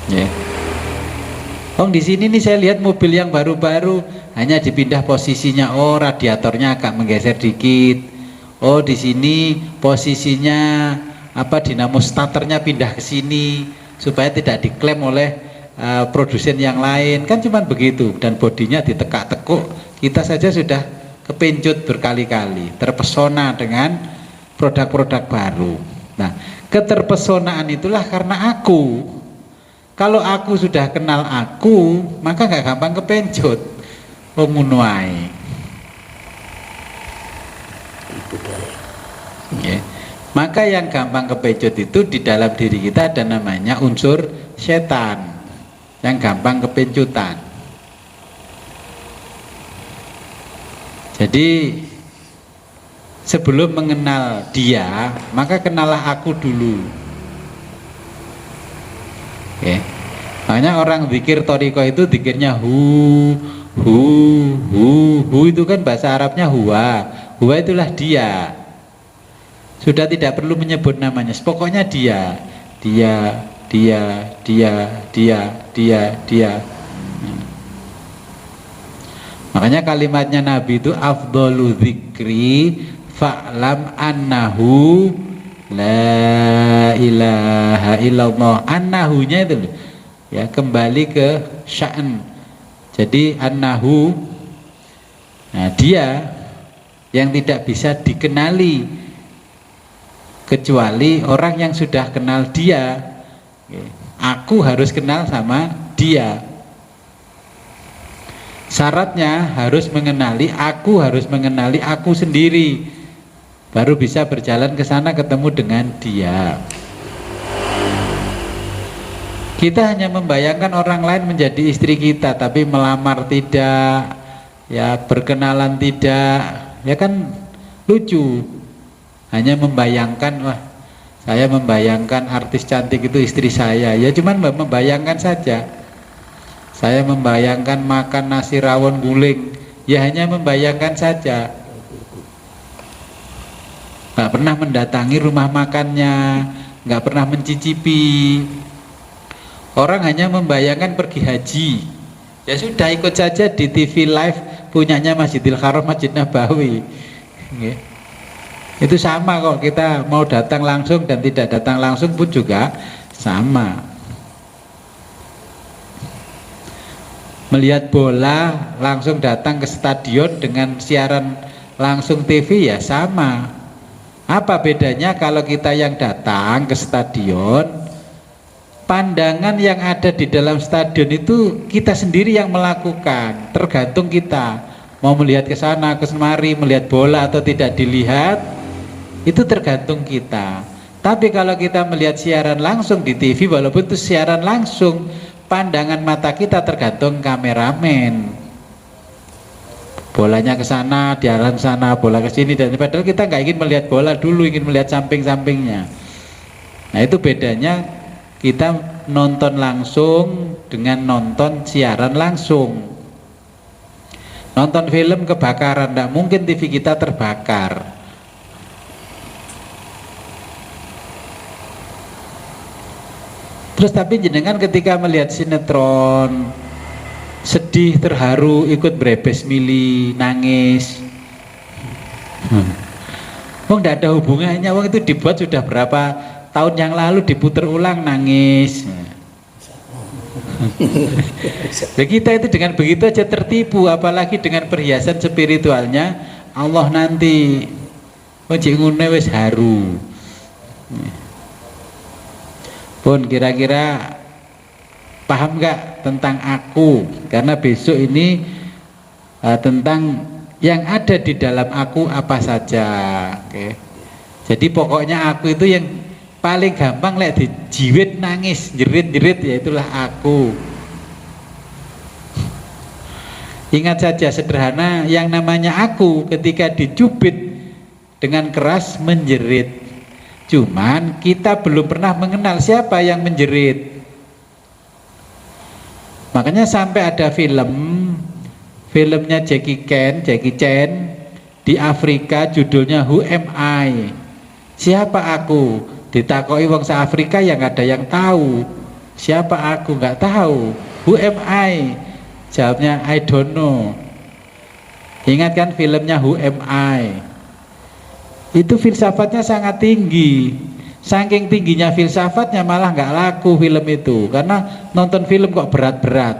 Ya. Di sini nih saya lihat mobil yang baru-baru hanya dipindah posisinya, radiatornya agak menggeser dikit. Di sini posisinya dinamo starternya pindah ke sini supaya tidak diklaim oleh produsen yang lain, kan cuman begitu. Dan bodinya ditekak-tekuk, kita saja sudah kepencut berkali-kali, terpesona dengan produk-produk baru. Nah, keterpesonaan itulah karena aku. Kalau aku sudah kenal aku, maka gak gampang kepencut. Ngono ae. Okay. Maka yang gampang kepencut itu di dalam diri kita ada namanya unsur setan yang gampang kepencutan. Jadi sebelum mengenal dia, maka kenalah aku dulu. Okay. Makanya orang zikir thariqah itu zikirnya hu itu kan bahasa Arabnya huwa itulah dia. Sudah tidak perlu menyebut namanya, pokoknya dia. Makanya kalimatnya Nabi itu afdhalu dzikri fa'lam annahu la ilaha illallah. Annahunya itu ya, kembali ke sya'an. Jadi annahu, nah dia yang tidak bisa dikenali kecuali orang yang sudah kenal dia. Aku harus kenal sama dia. Syaratnya harus mengenali aku sendiri, baru bisa berjalan ke sana ketemu dengan dia. Kita hanya membayangkan orang lain menjadi istri kita, tapi melamar tidak, ya berkenalan tidak, ya kan lucu. Hanya membayangkan, saya membayangkan artis cantik itu istri saya, ya cuman membayangkan saja. Saya membayangkan makan nasi rawon guling, ya hanya membayangkan saja. Nggak pernah mendatangi rumah makannya, nggak pernah mencicipi. Orang hanya membayangkan pergi haji, ya sudah ikut saja di TV live punyanya Masjidil Haram, Masjid Nabawi. Itu sama kok, kita mau datang langsung dan tidak datang langsung pun juga sama. Melihat bola langsung datang ke stadion dengan siaran langsung TV ya sama. Apa bedanya kalau kita yang datang ke stadion, pandangan yang ada di dalam stadion itu kita sendiri yang melakukan, tergantung kita mau melihat ke sana ke kemari, melihat bola atau tidak dilihat, itu tergantung kita. Tapi kalau kita melihat siaran langsung di TV, walaupun itu siaran langsung, pandangan mata kita tergantung kameramen. Bolanya ke sana, diarah ke sana, bola ke sini, dan padahal kita nggak ingin melihat bola dulu, ingin melihat samping-sampingnya. Nah itu bedanya kita nonton langsung dengan nonton siaran langsung. Nonton film kebakaran, tidak mungkin TV kita terbakar. Terus tapi jenengan ketika melihat sinetron sedih, terharu, ikut brebes mili, nangis. Wong tidak ada hubungannya, wong itu dibuat sudah berapa tahun yang lalu, diputar ulang, nangis. Nah, kita itu dengan begitu aja tertipu, apalagi dengan perhiasan spiritualnya Allah nanti. Ojek ngene wis haru. Pun kira-kira paham nggak tentang aku? Karena besok ini tentang yang ada di dalam aku apa saja. Oke. Jadi pokoknya aku itu yang paling gampang lek dijiwit nangis, jerit-jerit, ya itulah aku. Ingat saja sederhana, yang namanya aku ketika dicubit dengan keras menjerit. Cuman kita belum pernah mengenal siapa yang menjerit. Makanya sampai ada filmnya Jackie Chan di Afrika, judulnya Who Am I? Siapa aku? Ditakoi wong se-Afrika yang ada yang tahu. Siapa aku? Nggak tahu. Who am I? Jawabnya I don't know. Ingat kan filmnya Who Am I? Itu filsafatnya sangat tinggi. Saking tingginya filsafatnya malah nggak laku film itu, karena nonton film kok berat-berat.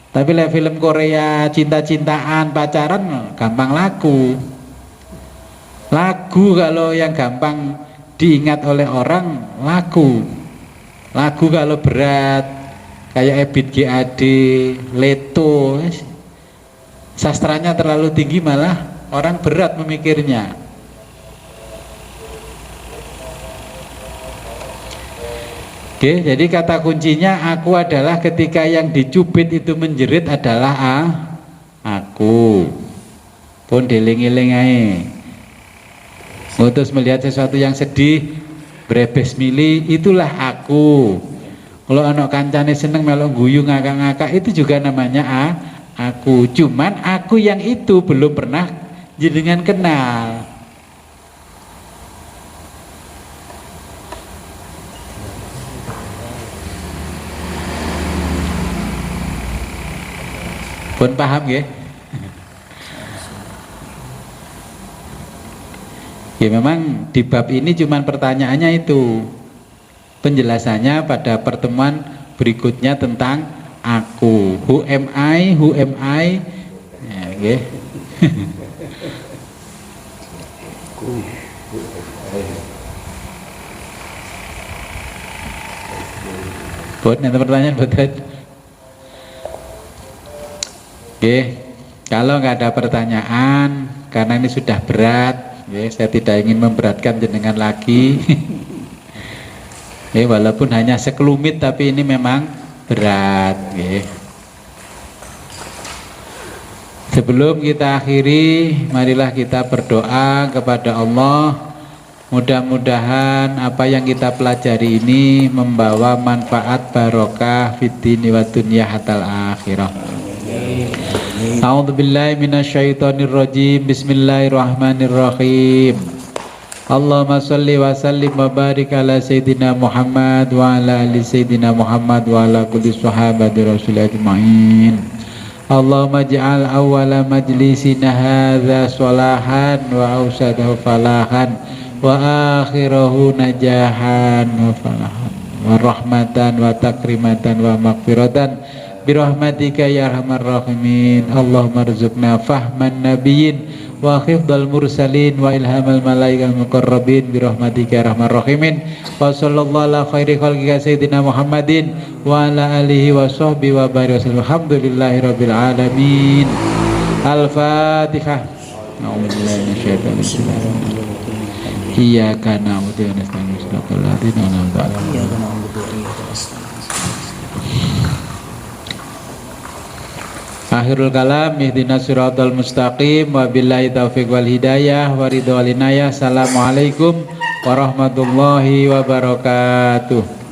Tapi lihat film Korea cinta-cintaan, pacaran gampang laku. Lagu kalau yang gampang diingat oleh orang laku. Lagu kalau berat kayak Ebit GAD, Leto, sastranya terlalu tinggi malah orang berat memikirnya. Oke, jadi kata kuncinya aku adalah ketika yang dicubit itu menjerit adalah aku. Pun dieling-eling ae. Terus melihat sesuatu yang sedih, brebes mili, itulah aku. Kalau anak kancane seneng melok guyu ngakak-ngakak, itu juga namanya aku. Cuman aku yang itu belum pernah jenengan kenal. Pun paham ya? Ya memang di bab ini cuman pertanyaannya itu. Penjelasannya pada pertemuan berikutnya tentang aku. Who am I? Who am I? Ya, okay. Buat nanti pertanyaan buat. Oke, kalau nggak ada pertanyaan, karena ini sudah berat, saya tidak ingin memberatkan jenengan lagi. Walaupun hanya sekelumit, tapi ini memang berat. Sebelum kita akhiri, marilah kita berdoa kepada Allah. Mudah-mudahan apa yang kita pelajari ini membawa manfaat barokah fid dini wa dunya hatal akhirah. A'udzu billahi minasyaitonir rajim. Bismillahirrahmanirrahim. Allahumma shalli wa sallim wa barik ala sayyidina Muhammad wa ala ali sayyidina Muhammad wa ala kulli sahabati rasulillah ajma'in. Allahumma ij'al awwala majlisina hadza salahan wa awsadahu falahan wa akhirahu najahan wa falahan wa rahmatan wa takrimatan wa maghfiratan birahmatika ya arhamar rahimin. Allahumma rzuqna fahman nabiyyin wa khifdal mursalin wa ilhamal malaikal muqarrabin bi rahmatika ya arhamar rahimin. Wa sallallahu ala khairi khalqika sayyidina Muhammadin wa ala alihi wa sahbihi wa barik wasallam. Alhamdulillahi rabbil alamin. Al-Fatihah. A'udzubillahi minasyaitonir rajim. Iyyaka na'budu wa nasta'inu siratal ladzina an'amta 'alaihim.
Iyyaka na'budu wa iyyaka nasta'in.
Akhirul kalam, ihdinas siratal mustaqim, wabillahi taufiq wal hidayah, waridho wal inayah. Assalamualaikum warahmatullahi wabarakatuh.